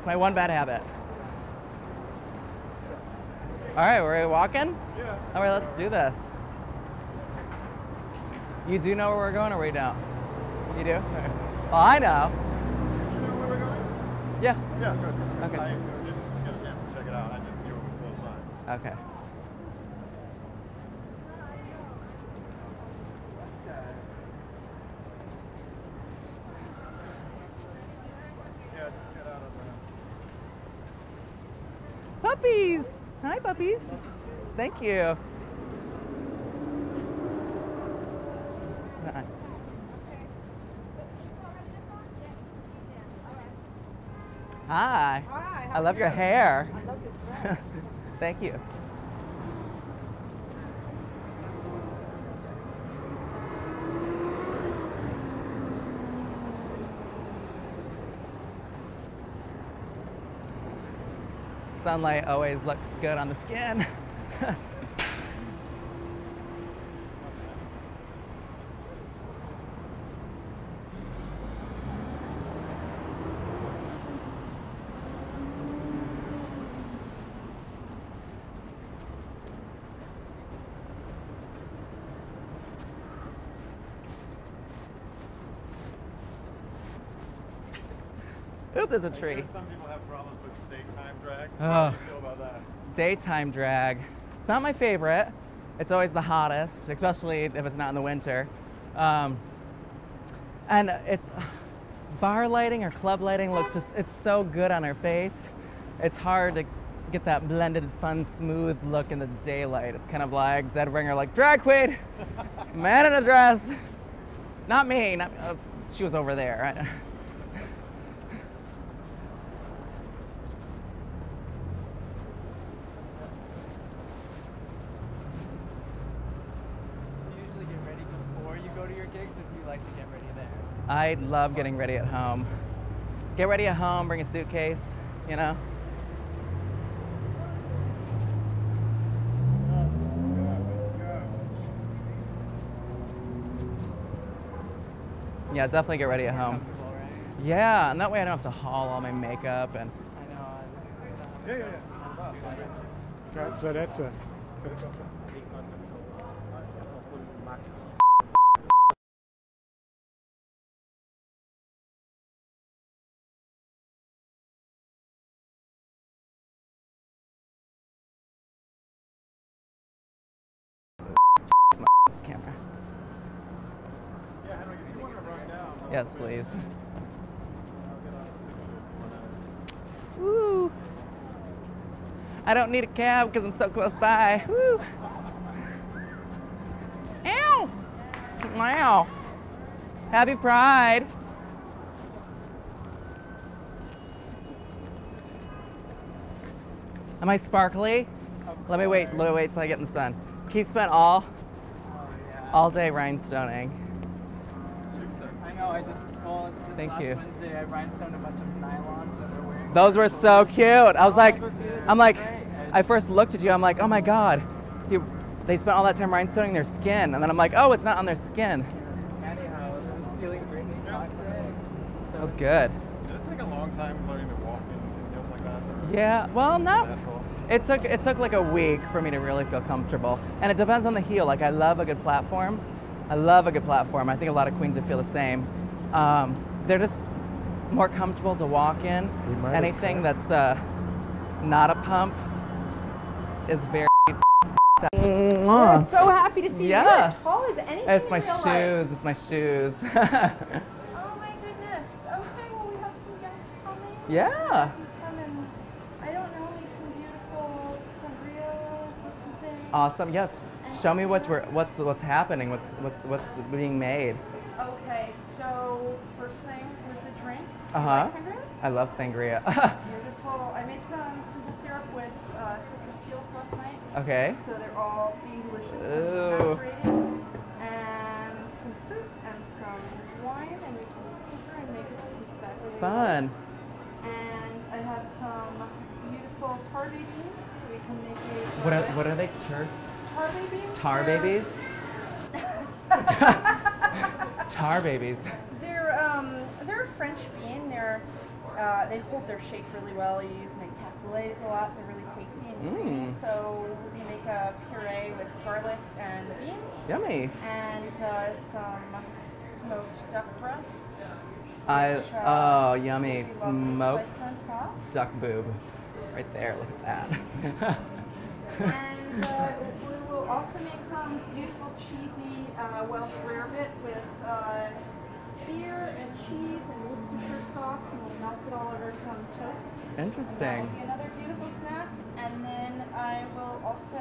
Speaker 3: It's my one bad habit. All right, we're walking?
Speaker 2: Yeah.
Speaker 3: All right, let's do this. You do know where we're going or we don't? You do? Well, I know.
Speaker 2: You know where we're going?
Speaker 3: Yeah.
Speaker 2: Yeah, good.
Speaker 3: Okay.
Speaker 2: I didn't get a chance to check it out. I just knew it was close by.
Speaker 3: Okay.
Speaker 2: Yeah, just get out of
Speaker 3: Puppies! Hi, puppies. Thank you. Hi. Hi.
Speaker 7: Hi,
Speaker 3: I love your hair.
Speaker 7: I love your dress.
Speaker 3: Thank you. Sunlight always looks good on the skin. Oop, there's a tree.
Speaker 2: Some people have problems with daytime drag.
Speaker 3: Oh.
Speaker 2: How do you feel about that?
Speaker 3: Daytime drag. It's not my favorite. It's always the hottest, especially if it's not in the winter. And it's bar lighting or club lighting looks just, it's so good on our face. It's hard to get that blended, fun, smooth look in the daylight. It's kind of like Dead Ringer, like drag queen, man in a dress. Not me, not, she was over there.
Speaker 6: Do you usually get ready before you go to your gigs, or do you like to get ready there?
Speaker 3: I love getting ready at home. Get ready at home, bring a suitcase, you know? Yeah, definitely get ready at home.
Speaker 6: Comfortable, right?
Speaker 3: Yeah, and that way I don't have to haul all my makeup and
Speaker 6: I know.
Speaker 2: Yeah. So that's okay.
Speaker 3: camera.
Speaker 2: Yeah, Henry, if you want to run down.
Speaker 3: Yes, please.
Speaker 2: I'll get on the
Speaker 3: Woo! I don't need a cab because I'm so close by. Woo! Ow! Wow! Happy Pride! Am I sparkly? Let me wait till I get in the sun. Keith spent all day rhinestoning.
Speaker 6: I know. I just this
Speaker 3: Thank
Speaker 6: last
Speaker 3: you.
Speaker 6: Wednesday, I rhinestoned a bunch of nylons that we're wearing.
Speaker 3: Those were so cute. I was like,
Speaker 6: Those were cute.
Speaker 3: I'm like,
Speaker 6: Great.
Speaker 3: I first looked at you. I'm like, oh my god, they spent all that time rhinestoning their skin, and then I'm like, oh, it's not on their skin.
Speaker 6: Anyhow, I was feeling really toxic.
Speaker 3: That was good.
Speaker 2: Did it take a long time learning to walk in hills like that? Or
Speaker 3: Yeah. Well, no.
Speaker 2: natural?
Speaker 3: It took like a week for me to really feel comfortable, and it depends on the heel. Like I love a good platform. I love a good platform. I think a lot of queens would feel the same. They're just more comfortable to walk in.
Speaker 2: We might have
Speaker 3: Anything
Speaker 2: cut.
Speaker 3: that's not a pump is very.
Speaker 7: I'm so happy to see you.
Speaker 3: Yeah.
Speaker 7: You're as tall as anything
Speaker 3: It's
Speaker 7: in
Speaker 3: my
Speaker 7: real life.
Speaker 3: shoes. It's my shoes.
Speaker 7: Oh my goodness. Okay, well we have some guests coming.
Speaker 3: Yeah.
Speaker 7: You come and, I don't know, make some beautiful sangria, cook some things.
Speaker 3: Awesome. Yeah. Show me what's happening. What's being made.
Speaker 7: Okay, so first thing was a drink. You
Speaker 3: Uh-huh.
Speaker 7: like sangria?
Speaker 3: I love sangria.
Speaker 7: Beautiful. I made some simple syrup with citrus peels last night.
Speaker 3: Okay.
Speaker 7: So they're all being delicious
Speaker 3: Ooh.
Speaker 7: and macerated. And some fruit and some wine, and we can tinker and make it exactly what you
Speaker 3: Fun.
Speaker 7: want. And I have some beautiful tarby beans, so we can make a
Speaker 3: What are they?
Speaker 7: tarby beans?
Speaker 3: Tar
Speaker 7: They're-
Speaker 3: babies? Tar babies.
Speaker 7: They're a French bean. They're they hold their shape really well. You use them in cassoulets a lot. They're really tasty and creamy. So you make a puree with garlic and the beans.
Speaker 3: Yummy.
Speaker 7: And some smoked duck breast.
Speaker 3: Oh, yummy.
Speaker 7: Smoked
Speaker 3: Smoked
Speaker 7: on top.
Speaker 3: duck boob. Right there, look at that.
Speaker 7: And we will also make some beautiful cheesy Welsh rarebit with beer and cheese and Worcestershire sauce, and we'll melt it all over some toast.
Speaker 3: Interesting.
Speaker 7: And that will be another beautiful snack. And then I will also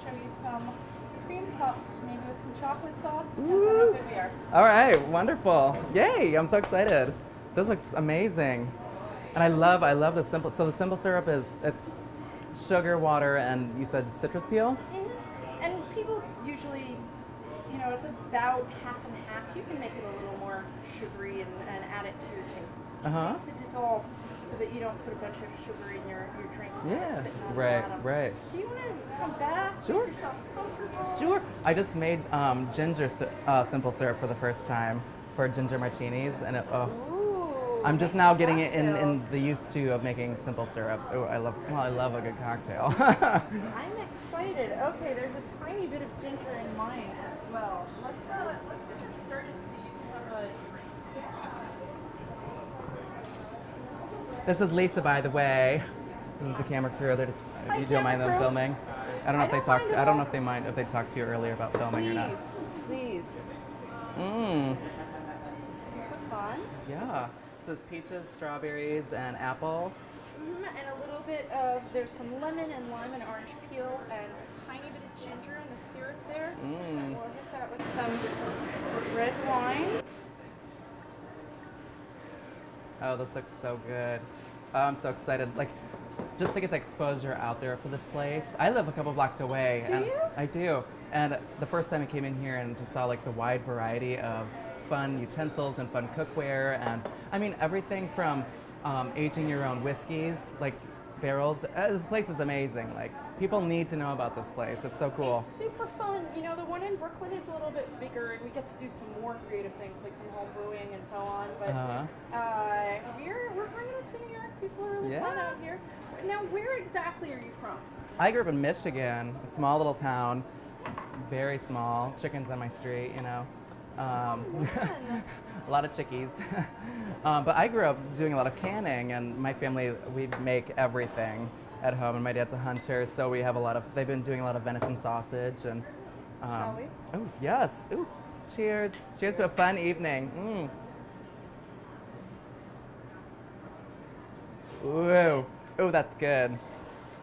Speaker 7: show you some cream puffs, maybe with some chocolate sauce. Depends on how good we are.
Speaker 3: All right, wonderful. Yay, I'm so excited. This looks amazing. And I love the simple, so the simple syrup it's sugar, water, and you said citrus peel?
Speaker 7: Mm-hmm. And people usually, you know, it's about half and half. You can make it a little more sugary and add it to your taste. It just needs to dissolve so that you don't put a bunch of sugar in your drink.
Speaker 3: Yeah,
Speaker 7: sitting on the
Speaker 3: right,
Speaker 7: bottom.
Speaker 3: right.
Speaker 7: Do you want to come back?
Speaker 3: Sure.
Speaker 7: Make yourself comfortable?
Speaker 3: Sure. I just made ginger simple syrup for the first time for ginger martinis, and it, I'm just now getting it in the used to of making simple syrups. Oh, I love a good cocktail.
Speaker 7: I'm excited. Okay, there's a tiny bit of ginger in mine as well. Let's get it started so you can have a.
Speaker 3: This is Lisa, by the way. This is the camera crew. They're just,
Speaker 7: Hi,
Speaker 3: you don't mind them
Speaker 7: camera crew.
Speaker 3: filming? I don't know if they
Speaker 7: don't
Speaker 3: talked.
Speaker 7: mind at
Speaker 3: I don't know
Speaker 7: all.
Speaker 3: if they mind if they talked to you earlier about filming or not.
Speaker 7: Please.
Speaker 3: Mmm.
Speaker 7: Super fun.
Speaker 3: Yeah. So it's peaches, strawberries, and apple.
Speaker 7: And a little bit of, there's some lemon and lime and orange peel and a tiny bit of ginger in the syrup there. And we'll hit that with some red wine.
Speaker 3: Oh, this looks so good. Oh, I'm so excited. Like, just to get the exposure out there for this place. I live a couple blocks away.
Speaker 7: Do
Speaker 3: and
Speaker 7: you?
Speaker 3: I do. And the first time I came in here and just saw like the wide variety of fun utensils and fun cookware, and I mean everything from aging your own whiskeys, like barrels. This place is amazing. Like, people need to know about this place. It's so cool.
Speaker 7: It's super fun. You know, the one in Brooklyn is a little bit bigger, and we get to do some more creative things, like some home brewing and so on. But we're bringing it to New York. People are really fun out here. Now, where exactly are you from?
Speaker 3: I grew up in Michigan, a small little town, very small. Chickens on my street, you know. A lot of chickies. But I grew up doing a lot of canning, and my family, we make everything at home, and my dad's a hunter, so we have they've been doing a lot of venison sausage, and
Speaker 7: Shall we?
Speaker 3: oh yes, ooh, cheers. Cheers to a fun evening. Ooh, ooh, that's good.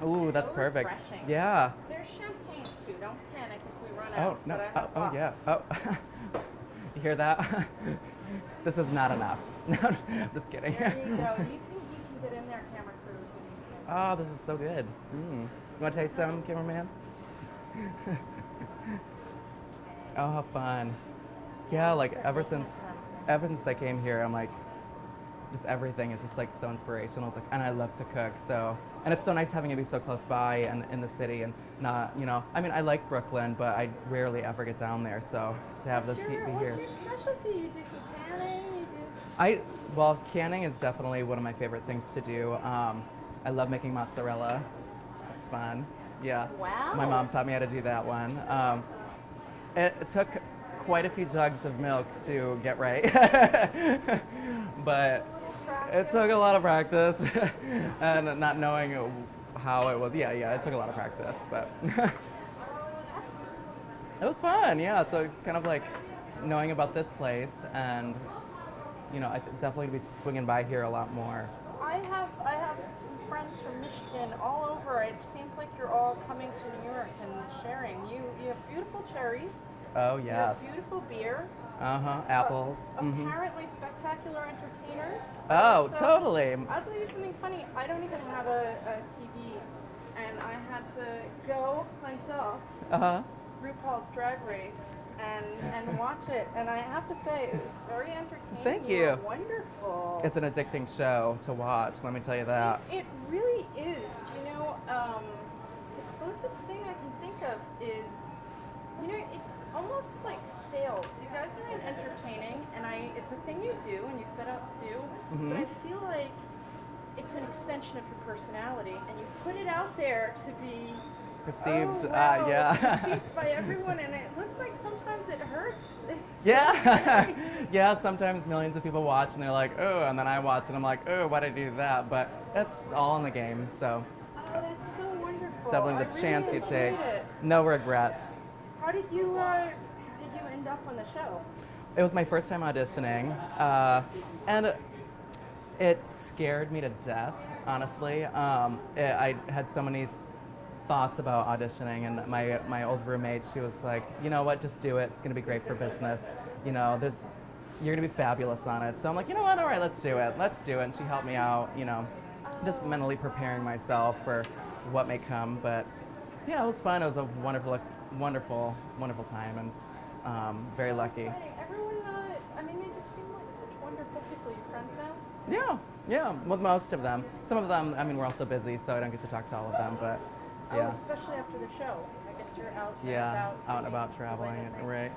Speaker 3: Ooh, that's
Speaker 7: So
Speaker 3: perfect.
Speaker 7: refreshing.
Speaker 3: Yeah.
Speaker 7: There's champagne too. Don't panic if we run
Speaker 3: Oh,
Speaker 7: out.
Speaker 3: no.
Speaker 7: But I have
Speaker 3: Oh,
Speaker 7: lots.
Speaker 3: yeah. Oh. You hear that? This is not enough. No, I'm just kidding.
Speaker 7: There you go. You can get in there, camera crew, if you need some.
Speaker 3: Oh, this is so good. You want to taste some, cameraman? Oh, how fun. Yeah, like ever since I came here, I'm like, just everything is just like so inspirational. And I love to cook, so. And it's so nice having it be so close by and in the city, and not, you know, I mean, I like Brooklyn, but I rarely ever get down there, so to have this heat be here.
Speaker 7: What's your specialty? You do some canning? You do...
Speaker 3: Well, canning is definitely one of my favorite things to do. I love making mozzarella. It's fun. Yeah.
Speaker 7: Wow.
Speaker 3: My mom taught me how to do that one. It took quite a few jugs of milk to get right, but it took a lot of practice and not knowing how it was. Yeah, it took a lot of practice, but it was fun. Yeah, so it's kind of like knowing about this place, and you know, I definitely be swinging by here a lot more.
Speaker 7: I have some friends from Michigan all over. It seems like you're all coming to New York and sharing. You have beautiful cherries.
Speaker 3: Oh
Speaker 7: You
Speaker 3: yes.
Speaker 7: have beautiful beer.
Speaker 3: Apples.
Speaker 7: Apparently spectacular entertainers.
Speaker 3: Oh,
Speaker 7: So,
Speaker 3: totally.
Speaker 7: I'll tell you something funny. I don't even have a TV, and I had to go hunt up RuPaul's Drag Race and watch it. And I have to say, it was very entertaining.
Speaker 3: Thank
Speaker 7: You
Speaker 3: you.
Speaker 7: were wonderful.
Speaker 3: It's an addicting show to watch. Let me tell you that.
Speaker 7: It really is. Do you know, the closest thing I can think of is, you know, it's almost like sales. You guys are in entertaining, and it's a thing you do and you set out to do, but I feel like it's an extension of your personality, and you put it out there to be
Speaker 3: Perceived,
Speaker 7: oh, wow,
Speaker 3: yeah.
Speaker 7: perceived by everyone, and it looks like sometimes it hurts.
Speaker 3: Yeah, yeah. Sometimes millions of people watch and they're like, oh, and then I watch and I'm like, oh, why'd I do that? But that's all in the game, so
Speaker 7: Oh, that's so wonderful.
Speaker 3: definitely the
Speaker 7: I
Speaker 3: chance
Speaker 7: really
Speaker 3: you take.
Speaker 7: enjoyed it.
Speaker 3: No regrets.
Speaker 7: How did you end up on the show?
Speaker 3: It was my first time auditioning, and it scared me to death, honestly. I had so many thoughts about auditioning, and my old roommate, she was like, you know what, just do it. It's gonna be great for business. You know, you're gonna be fabulous on it. So I'm like, you know what, all right, let's do it. Let's do it. And she helped me out, you know, just mentally preparing myself for what may come. But yeah, it was fun. It was a wonderful, wonderful, wonderful time, and very lucky.
Speaker 7: Exciting. Everyone, I mean, they just seem like such wonderful people. You friends now?
Speaker 3: Yeah, yeah, with most of them. Some of them, I mean, we're also busy, so I don't get to talk to all of them, but yeah.
Speaker 7: Oh, especially after the show. I guess you're out and
Speaker 3: Yeah,
Speaker 7: about.
Speaker 3: out and
Speaker 7: doing
Speaker 3: about traveling,
Speaker 7: everything.
Speaker 3: right.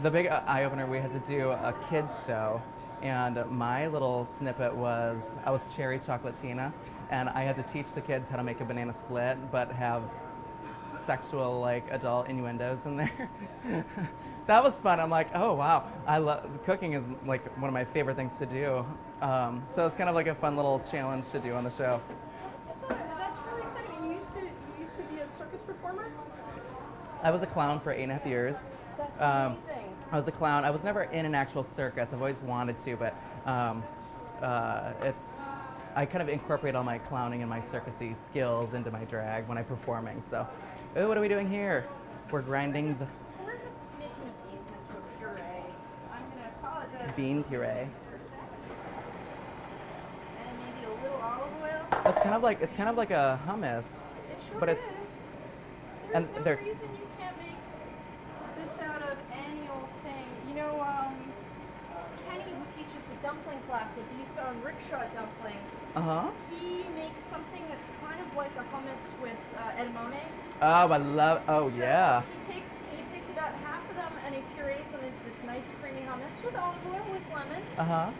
Speaker 3: The big eye-opener, we had to do a kids show, and my little snippet was, I was Cherry Chocolatina, and I had to teach the kids how to make a banana split, but have sexual, like, adult innuendos in there. That was fun. I'm like, oh, wow. Cooking is, like, one of my favorite things to do. So it's kind of like a fun little challenge to do on the show.
Speaker 7: That's really exciting. You used to be a circus performer?
Speaker 3: I was a clown for 8.5 years.
Speaker 7: That's amazing.
Speaker 3: I was a clown. I was never in an actual circus. I've always wanted to, but I kind of incorporate all my clowning and my circusy skills into my drag when I'm performing. So, oh, what are we doing here? We're grinding the
Speaker 7: We're just making the beans into a puree. I'm going to apologize.
Speaker 3: bean puree.
Speaker 7: And maybe a little olive oil.
Speaker 3: It's kind of like a hummus,
Speaker 7: It sure
Speaker 3: but
Speaker 7: is.
Speaker 3: it's
Speaker 7: There's
Speaker 3: and
Speaker 7: no
Speaker 3: they're-
Speaker 7: reason you can't make this out of any old thing. You know, Kenny, who teaches the dumpling classes, he used to own rickshaw dumplings. He makes something that's kind of like a hummus with edamame.
Speaker 3: Oh, I love. Oh,
Speaker 7: So
Speaker 3: yeah.
Speaker 7: He takes about half of them and he purees them into this nice creamy hummus with olive oil with lemon.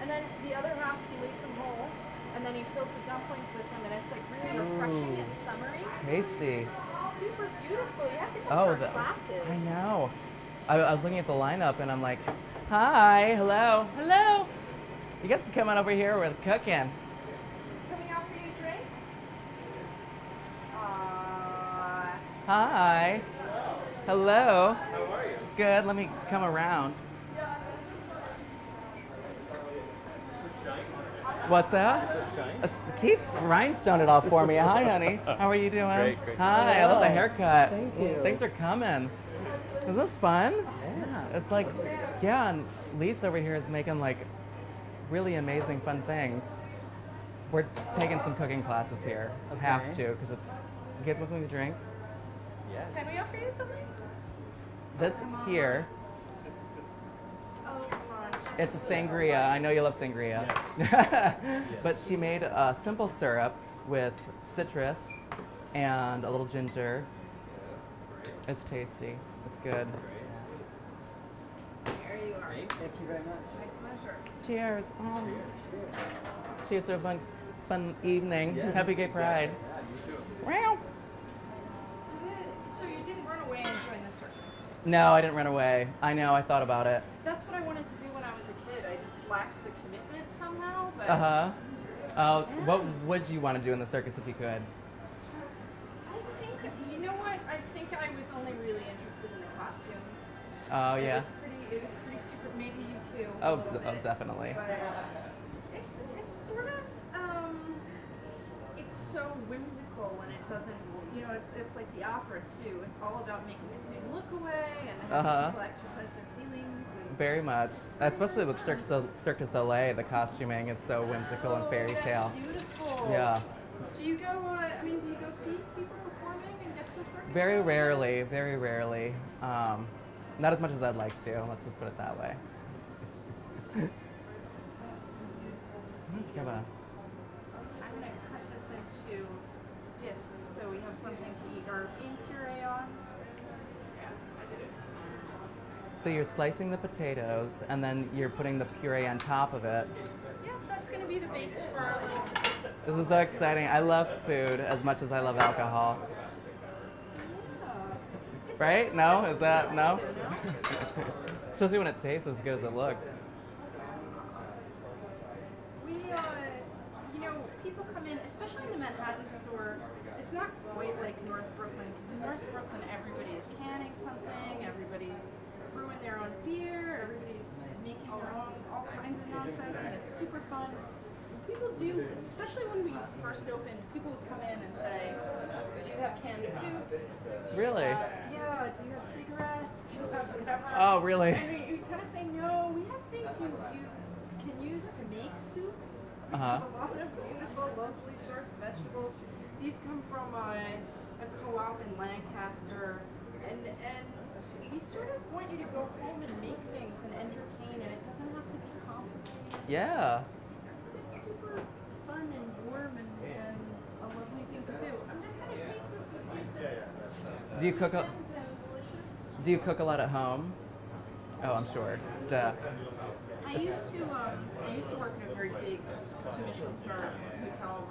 Speaker 7: And then the other half he leaves them whole, and then he fills the dumplings with them, and it's like really refreshing and summery.
Speaker 3: Tasty.
Speaker 7: Super beautiful. You have to come
Speaker 3: Oh,
Speaker 7: to our classes.
Speaker 3: I know. I was looking at the lineup and I'm like, hi, hello, hello. You guys can come on over here. We're cooking.
Speaker 7: Coming out for you, Drake?
Speaker 3: Hi. Hello.
Speaker 1: How are you?
Speaker 3: Good. Let me come around. What's that? Keith rhinestone it all for me. Hi, honey. How are you doing?
Speaker 1: Great.
Speaker 3: Hi. I love the haircut. Thank you. Thanks for coming. Is this fun? Yeah. It's like, yeah, and Lisa over here is making like really amazing fun things. We're taking some cooking classes here. Have to, because it's, you guys want something to drink?
Speaker 7: Can we offer you something?
Speaker 3: This here,
Speaker 7: Oh, come on.
Speaker 3: it's a sangria. I know you love sangria. But she made a simple syrup with citrus and a little ginger. It's tasty. It's good.
Speaker 7: There you are.
Speaker 4: Thank you very much.
Speaker 7: My pleasure.
Speaker 3: Cheers. Oh. Cheers to a fun evening. Happy Gay Pride. Wow.
Speaker 7: So you didn't run away and join the circus?
Speaker 3: No, I didn't run away. I know, I thought about it.
Speaker 7: That's what I wanted to do when I was a kid. I just lacked the commitment somehow. But
Speaker 3: Uh-huh. What would you want to do in the circus if you could?
Speaker 7: I think, you know what? I think I was only really interested in the costumes.
Speaker 3: Oh, yeah.
Speaker 7: It was pretty super. Maybe you too. a
Speaker 3: Oh,
Speaker 7: little bit.
Speaker 3: definitely.
Speaker 7: But it's sort of it's so whimsical when it doesn't. You know, it's like the opera too. It's all about making the thing look away and having people exercise their feelings. And
Speaker 3: Very much. Especially with Cirque du Soleil, the costuming is so whimsical and fairy tale.
Speaker 7: That's beautiful.
Speaker 3: Yeah.
Speaker 7: Do you go? Do you go see people performing and get to a circus?
Speaker 3: Very rarely, very rarely. Not as much as I'd like to. Let's just put it that way. Give us.
Speaker 7: I'm gonna cut this into discs so we have something to eat our bean puree on. Yeah, I did it.
Speaker 3: So you're slicing the potatoes, and then you're putting the puree on top of it.
Speaker 7: Yeah, that's gonna be the base for our little
Speaker 3: This is so exciting. I love food as much as I love alcohol. Right? No? Is that no? Especially when it tastes as good as it looks.
Speaker 7: We, you know, people come in, especially in the Manhattan store. It's not quite like North Brooklyn, because in North Brooklyn, everybody is canning something, everybody's brewing their own beer, everybody's making their own all kinds of nonsense, and it's super fun. People do, especially when we first opened, people would come in and say, do you have canned soup?
Speaker 3: Really?
Speaker 7: Yeah, do you have cigarettes? Do you have whatever?
Speaker 3: Oh, really?
Speaker 7: And we kind of say, no, we have things you can use to make soup. We have a lot of beautiful, locally sourced vegetables. These come from a co-op in Lancaster, and we sort of want you to go home and make things and entertain, and it doesn't have to be complicated.
Speaker 3: Yeah.
Speaker 7: It's just super fun and warm and a lovely thing to do. I'm just gonna taste this and see if it's
Speaker 3: Do you cook a
Speaker 7: seasoned and delicious.
Speaker 3: Do you cook a lot at home? Oh, I'm sure. Duh.
Speaker 7: I used to work in a very big Michelin star hotel.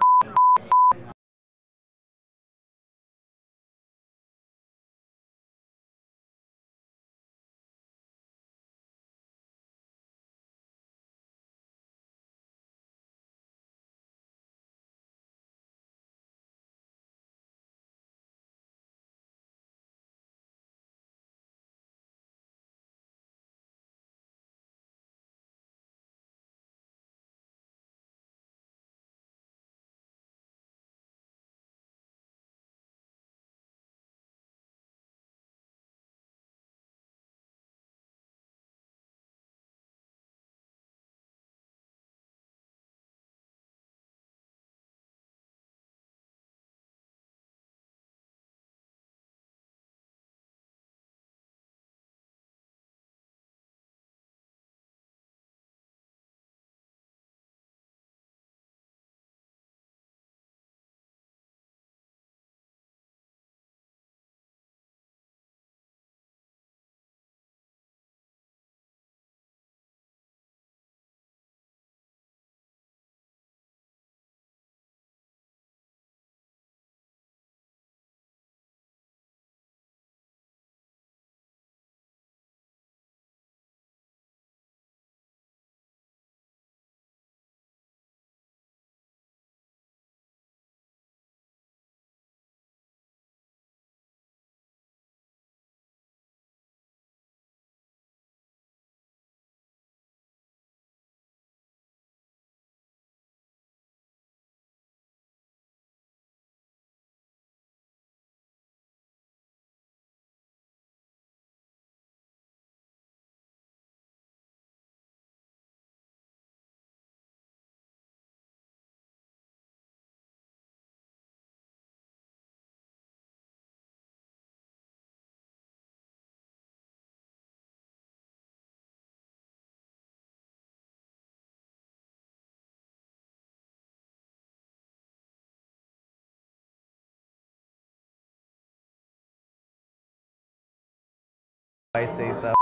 Speaker 3: Spicy, so.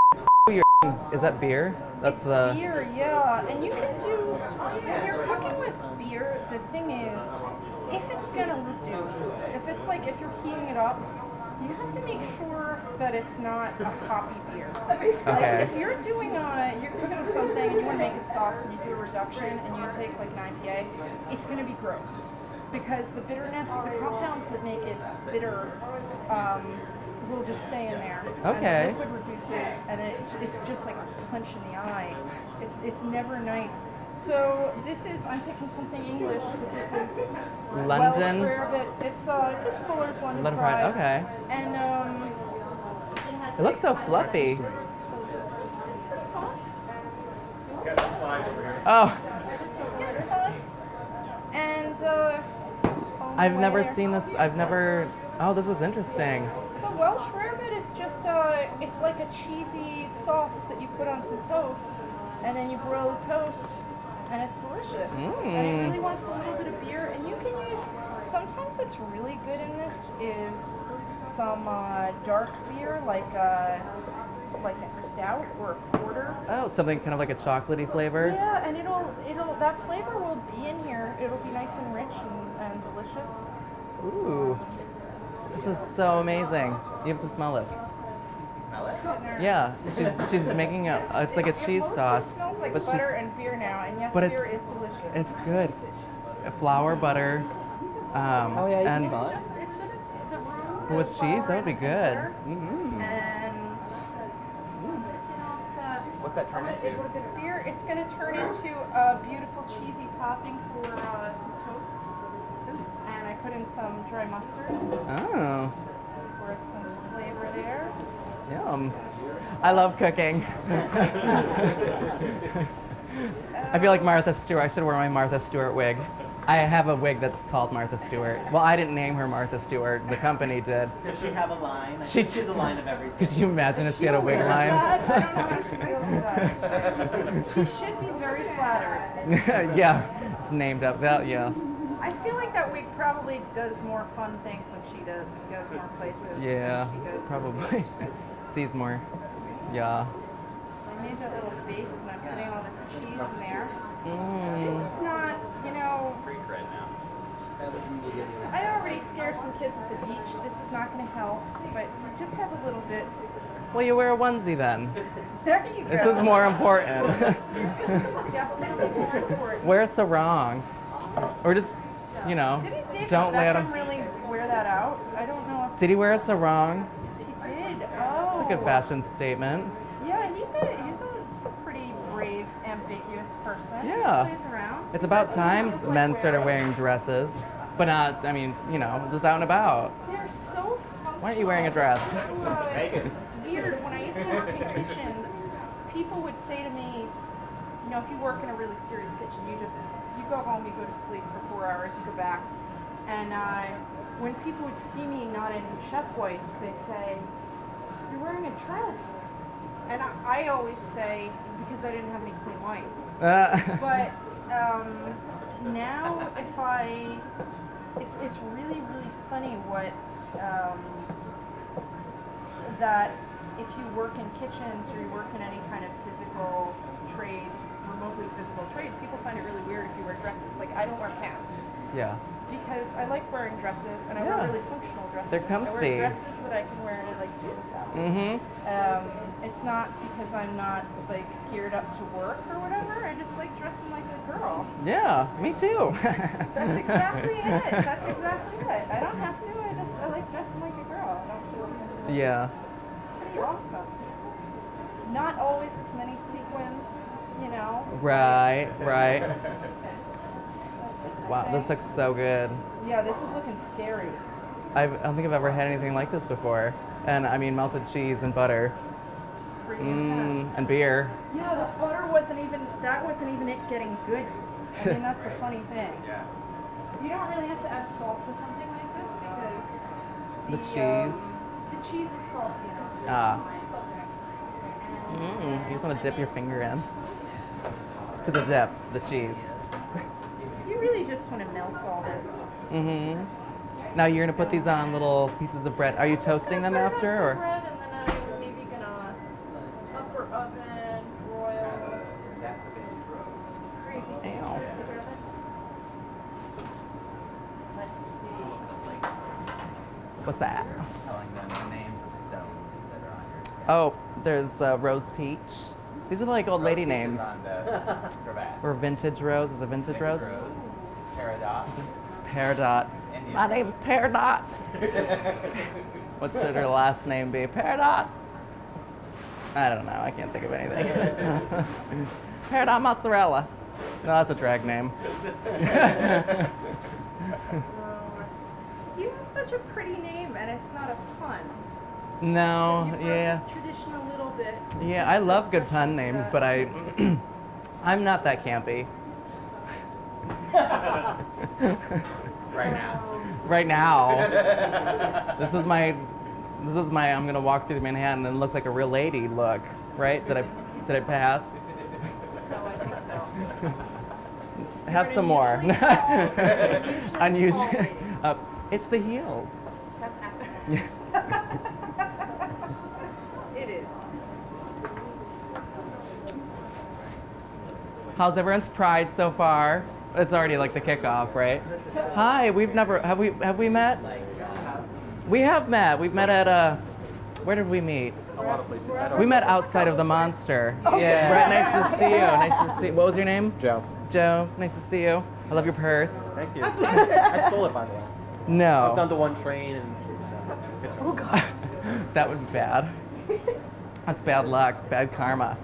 Speaker 3: Is that beer? That's the
Speaker 7: beer, yeah. And you can do, when you're cooking with beer, the thing is, if it's gonna reduce, if it's like, if you're heating it up, you have to make sure that it's not a hoppy beer.
Speaker 3: Okay.
Speaker 7: Like, if you're doing you're cooking with something and you want to make a sauce and you do a reduction and you take like an IPA, it's gonna be gross. Because the bitterness, the compounds that make it bitter, will just stay in there.
Speaker 3: Okay.
Speaker 7: And the liquid reduces, and it's just like a punch in the eye. It's never nice. So this is, I'm picking something English. This is
Speaker 3: London.
Speaker 7: Welsh rarebit. It's just Fuller's London
Speaker 3: London
Speaker 7: Pride.
Speaker 3: Pride. Okay.
Speaker 7: And
Speaker 3: It looks so fluffy.
Speaker 7: it's pretty fun.
Speaker 3: Oh,
Speaker 7: It's kind of fun. And it's just foam
Speaker 3: I've never
Speaker 7: away.
Speaker 3: seen this. I've never. Oh, this is interesting.
Speaker 7: So Welsh rarebit is just it's like a cheesy sauce that you put on some toast, and then you broil the toast, and it's delicious. And it really wants a little bit of beer, and you can use. Sometimes what's really good in this is some dark beer, like like a stout or a porter.
Speaker 3: Oh, something kind of like a chocolatey flavor.
Speaker 7: Yeah, and it'll that flavor will be in here. It'll be nice and rich and delicious.
Speaker 3: Ooh, this is so amazing. You have to smell this.
Speaker 4: Smell it?
Speaker 3: Yeah, she's making a. It's like a cheese sauce,
Speaker 7: It smells like
Speaker 3: but
Speaker 7: butter and beer now, and yes,
Speaker 3: but
Speaker 7: beer is delicious.
Speaker 3: it's good. Flour, butter,
Speaker 4: Oh, yeah, you can
Speaker 3: and
Speaker 4: smell it.
Speaker 7: It's just the room
Speaker 3: with
Speaker 7: the
Speaker 3: cheese,
Speaker 7: flour
Speaker 3: that would be
Speaker 7: and
Speaker 3: good.
Speaker 7: butter,
Speaker 3: Mm-hmm.
Speaker 7: And
Speaker 4: What's that turn into?
Speaker 7: beer. It's going to turn into a beautiful cheesy topping for some toast. And I put in some dry mustard
Speaker 3: Oh,
Speaker 7: for some flavor there.
Speaker 3: yum. I love cooking. I feel like Martha Stewart. I should wear my Martha Stewart wig. I have a wig that's called Martha Stewart. Well, I didn't name her Martha Stewart. The company did.
Speaker 8: Does she have a line?
Speaker 3: She-
Speaker 8: She has a line of everything.
Speaker 3: Could you imagine if she had a wig line?
Speaker 7: I don't know how she feels about it. She should be very flattered.
Speaker 3: Yeah, it's named up that. Yeah.
Speaker 7: I feel like that wig probably does more fun things than she does. She goes more places.
Speaker 3: Yeah,
Speaker 7: than she goes.
Speaker 3: probably. Sees more. Yeah.
Speaker 7: I made that little base and I'm putting all this cheese in there.
Speaker 3: Mm.
Speaker 7: This is not, you know, I already scare some kids at the beach. This is not going to help, but just have a little bit.
Speaker 3: Well, you wear a onesie then.
Speaker 7: There you go.
Speaker 3: This is more important.
Speaker 7: This is definitely more important.
Speaker 3: Wear sarong. Or just, you know,
Speaker 7: Didn't David
Speaker 3: don't lay
Speaker 7: Beckham
Speaker 3: out.
Speaker 7: really wear that out? I don't know if
Speaker 3: Did he wear a sarong?
Speaker 7: he did. Oh.
Speaker 3: It's a good fashion statement.
Speaker 7: Yeah, he's a pretty brave, ambiguous person.
Speaker 3: Yeah.
Speaker 7: He plays around.
Speaker 3: It's about
Speaker 7: Feels
Speaker 3: time
Speaker 7: like
Speaker 3: men started wearing dresses. But not, I mean, you know, just out and about.
Speaker 7: They're so functional.
Speaker 3: Why aren't you wearing a dress?
Speaker 7: Weird. When I used to work in kitchens, people would say to me, you know, if you work in a really serious kitchen, you go home, you go to sleep for 4 hours, you go back, and when people would see me not in chef whites, they'd say, "You're wearing a dress," and I always say because I didn't have any clean whites. But now it's really funny what that if you work in kitchens or you work in any kind of physical trade, remotely physical trade, people find it really weird if you wear dresses. Like I don't wear pants
Speaker 3: Yeah.
Speaker 7: because I like wearing dresses and I
Speaker 3: Yeah.
Speaker 7: wear really functional dresses.
Speaker 3: They're
Speaker 7: I
Speaker 3: comfy.
Speaker 7: wear dresses that I can wear to like do stuff.
Speaker 3: Mm-hmm.
Speaker 7: It's not because I'm not like geared up to work or whatever. I just like dressing like a girl.
Speaker 3: Yeah, me too.
Speaker 7: That's exactly it. That's exactly it. I don't have to. I like dressing like a girl. I don't feel
Speaker 3: Yeah.
Speaker 7: pretty awesome. Not always as many sequins, you know.
Speaker 3: Right, right.
Speaker 7: It's
Speaker 3: Wow,
Speaker 7: okay.
Speaker 3: this looks so good.
Speaker 7: Yeah, this is looking scary.
Speaker 3: I don't think I've ever had anything like this before. And I mean, melted cheese and butter.
Speaker 7: Pretty intense.
Speaker 3: And beer.
Speaker 7: Yeah, the butter wasn't even it getting good. I mean, that's the funny thing.
Speaker 4: Yeah.
Speaker 7: You don't really have to add salt to something like this because
Speaker 3: The cheese.
Speaker 7: The cheese is salty enough.
Speaker 3: Ah. You just want to dip your finger in. To the dip, the cheese.
Speaker 7: You really just want to melt all this.
Speaker 3: Mm-hmm. Now you're gonna put these on little pieces of bread. Are you toasting them after, or?
Speaker 7: Bread, and then I'm maybe gonna upper oven, broil. Crazy thing.
Speaker 3: Ow.
Speaker 7: Let's see.
Speaker 3: What's that?
Speaker 4: Telling them the names of the stones that are on your
Speaker 3: Oh, there's Rose Peach. These are like old lady names.
Speaker 4: On the cravat.
Speaker 3: Or vintage rose. Is it vintage rose?
Speaker 4: Peridot.
Speaker 3: Peridot.
Speaker 4: Indian
Speaker 3: My
Speaker 4: rose.
Speaker 3: name's Peridot. What should her last name be? Peridot? I don't know. I can't think of anything. Peridot mozzarella. No, that's a drag name.
Speaker 7: You have such a pretty name, and it's not a pun.
Speaker 3: No,
Speaker 7: You brought
Speaker 3: yeah.
Speaker 7: the tradition a little bit.
Speaker 3: Yeah, I love good pun names, but I'm not that campy.
Speaker 4: Right now.
Speaker 3: Right now. This is my I'm gonna walk through Manhattan and look like a real lady look. Right? Did I pass?
Speaker 7: No, I think so.
Speaker 3: Have
Speaker 7: You're
Speaker 3: some more.
Speaker 7: unusually
Speaker 3: Unusual.
Speaker 7: tall lady.
Speaker 3: It's the heels.
Speaker 7: That's happening. It is.
Speaker 3: How's everyone's Pride so far? It's already like the kickoff, right? Hi, have we met? We have met. We've met at where did we meet?
Speaker 9: A lot of places.
Speaker 3: We met outside of the Monster. Yeah. Brett, nice to see you. Nice to see. What was your name?
Speaker 9: Joe.
Speaker 3: Joe, nice to see you. I love your purse.
Speaker 9: Thank you. I stole it, by the way. I
Speaker 3: No.
Speaker 9: was on the one train and
Speaker 7: Oh god.
Speaker 3: That would be bad. That's bad luck, bad karma.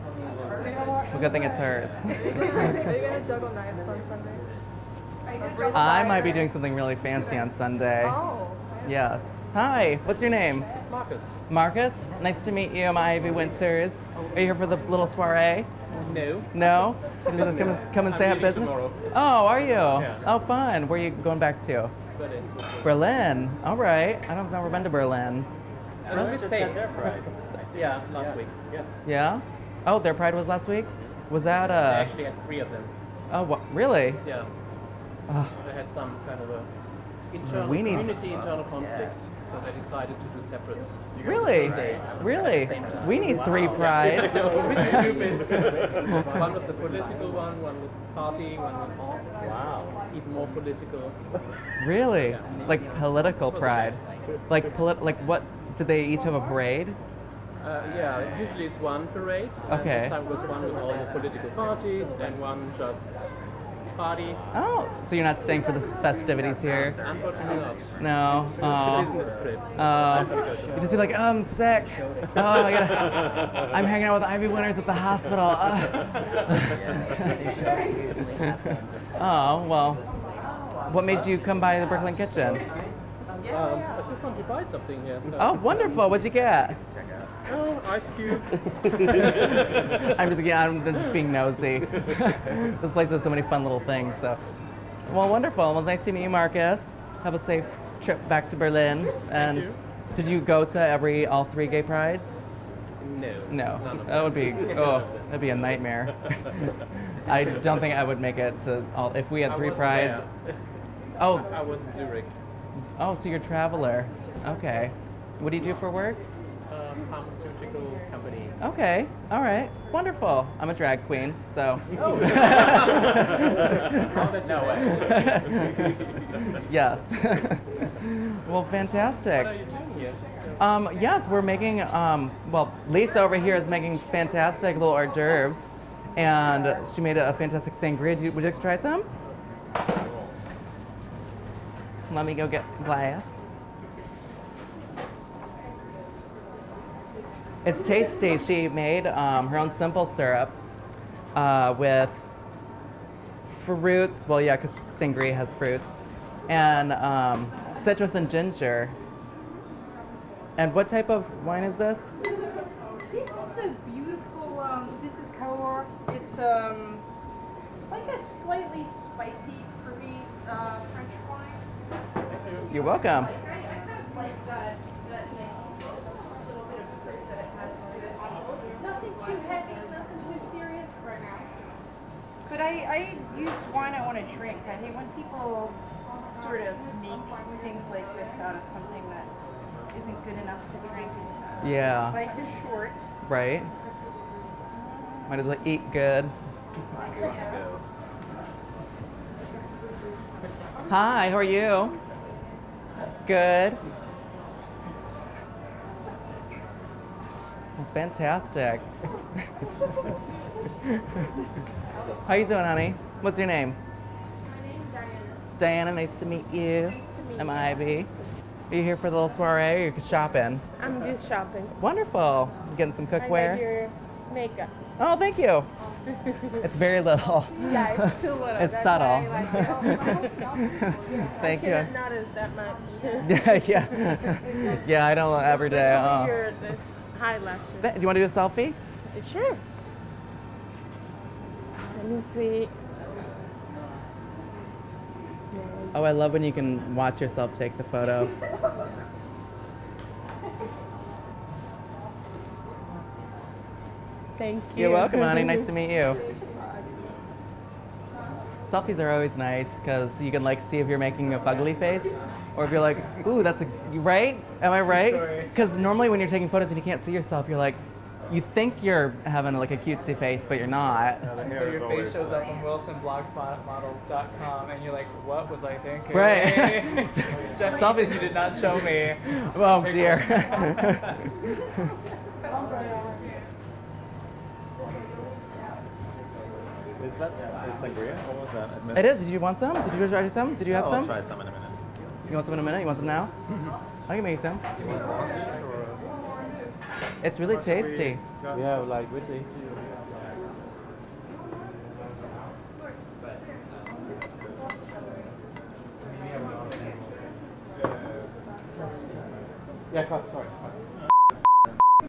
Speaker 3: Well, good thing it's hers.
Speaker 7: Are you gonna juggle knives on Sunday?
Speaker 3: I might be doing something really fancy on Sunday.
Speaker 7: Oh.
Speaker 3: Yes. Hi, what's your name?
Speaker 9: Marcus.
Speaker 3: Marcus? Nice to meet you. I'm Ivy Winters. Are you here for the little soiree?
Speaker 9: No.
Speaker 3: No? Come and say
Speaker 9: I'm
Speaker 3: have
Speaker 9: leaving
Speaker 3: business?
Speaker 9: tomorrow.
Speaker 3: Oh, are you?
Speaker 9: Yeah.
Speaker 3: Oh, fun. Where are you going back to?
Speaker 9: Berlin.
Speaker 3: Berlin. All right. I don't know. I've never been to Berlin.
Speaker 9: It was a mistake. Yeah, last week. Yeah.
Speaker 3: Yeah? Oh, their Pride was last week? Was that
Speaker 9: They actually had 3 of them.
Speaker 3: Oh, what? Really?
Speaker 9: Yeah.
Speaker 3: Oh,
Speaker 9: They had some kind of a internal
Speaker 3: We need-
Speaker 9: community internal conflict, so they decided to do separate.
Speaker 3: really?
Speaker 9: Day.
Speaker 3: Really?
Speaker 9: Same time.
Speaker 3: We need 3 prides.
Speaker 9: I know, it's stupid. One was the political one was party, one was even more political.
Speaker 3: Really?
Speaker 9: Yeah.
Speaker 3: Like political pride? Like what? Do they each have a parade?
Speaker 9: Yeah, usually it's one parade. And
Speaker 3: Okay.
Speaker 9: this time was one with all the political parties, and one just party.
Speaker 3: Oh, so you're not staying for the festivities here?
Speaker 9: Unfortunately not.
Speaker 3: No.
Speaker 9: Business trip.
Speaker 3: You just be like, oh, I'm sick. Oh, I'm hanging out with Ivy Winters at the hospital. Oh, well. What made you come by the Brooklyn Kitchen?
Speaker 9: I just want to buy something here. So.
Speaker 3: Oh, wonderful. What'd you get?
Speaker 9: Oh, ice cube.
Speaker 3: I'm just being nosy. This place has so many fun little things. So, well, wonderful. Well, it was nice to meet you, Marcus. Have a safe trip back to Berlin. And
Speaker 9: you.
Speaker 3: did you go to all 3 gay prides?
Speaker 9: No.
Speaker 3: No,
Speaker 9: None of
Speaker 3: that would be
Speaker 9: them.
Speaker 3: that'd be a nightmare. I don't think I would make it to all. If we had
Speaker 9: I
Speaker 3: 3
Speaker 9: wasn't
Speaker 3: prides.
Speaker 9: there.
Speaker 3: Oh,
Speaker 9: I was in Zurich.
Speaker 3: oh, so you're a traveler. Okay. What do you do for work?
Speaker 9: Pharmaceutical company.
Speaker 3: Okay. All right. Wonderful. I'm a drag queen, so.
Speaker 9: Oh. No way.
Speaker 3: Yes. Well,
Speaker 9: What
Speaker 3: fantastic.
Speaker 9: are you doing here?
Speaker 3: Yes, we're making, well, Lisa over here is making fantastic little hors d'oeuvres, and she made a fantastic sangria. Would you like to try some? Let me go get glass. It's tasty. She made her own simple syrup with fruits. Well, yeah, because sangria has fruits, and citrus and ginger. And what type of wine is this?
Speaker 7: This is a beautiful, this is Cahors. It's like a slightly spicy, fruity French wine.
Speaker 3: You're welcome.
Speaker 7: I kind of like that nice little bit of fruit that it has to it. Nothing too heavy, nothing too serious right now. But I use wine I want to drink. I hate when people sort of make things like this out of something that isn't good enough to drink.
Speaker 3: Yeah.
Speaker 7: Life is short.
Speaker 3: Right. Might as well eat good. Hi, how are you? Good. Well, fantastic. How you doing, honey? What's your name?
Speaker 7: My name's Diana.
Speaker 3: Diana, nice to meet you. I'm Ivy. Are you here for the little soiree or you're shopping?
Speaker 10: I'm just shopping.
Speaker 3: Wonderful. You getting some
Speaker 10: I
Speaker 3: cookware?
Speaker 10: got your makeup.
Speaker 3: Oh, thank you. It's very little.
Speaker 10: Yeah, it's too little.
Speaker 3: It's
Speaker 10: That's
Speaker 3: subtle.
Speaker 10: why I like it.
Speaker 3: Thank you.
Speaker 10: I cannot notice that much.
Speaker 3: Yeah. Yeah, I don't every day.
Speaker 10: Especially
Speaker 3: Oh.
Speaker 10: the eyelashes.
Speaker 3: Do you want to do a selfie?
Speaker 10: Sure. Let me see.
Speaker 3: Oh, I love when you can watch yourself take the photo.
Speaker 10: Thank you.
Speaker 3: You're welcome, honey. Nice to meet you. Selfies are always nice because you can like see if you're making a fugly face, or if you're like, ooh, that's a right. Am I right? Because normally when you're taking photos and you can't see yourself, you're like, you think you're having like a cutesy face, but you're not.
Speaker 6: So your face shows up on WilsonBlogspotModels.com, and you're like, what was I thinking?
Speaker 3: Right.
Speaker 6: Just selfies you did not show me.
Speaker 3: Oh dear.
Speaker 11: Is that sangria? What was that?
Speaker 3: It is. Did you want some? Did you try some? Did you have some?
Speaker 11: I'll try some in a minute.
Speaker 3: You want some in a minute? You want some now? I can make some.
Speaker 11: You want orange or?
Speaker 3: It's really tasty.
Speaker 9: Yeah, like really. Yeah, sorry.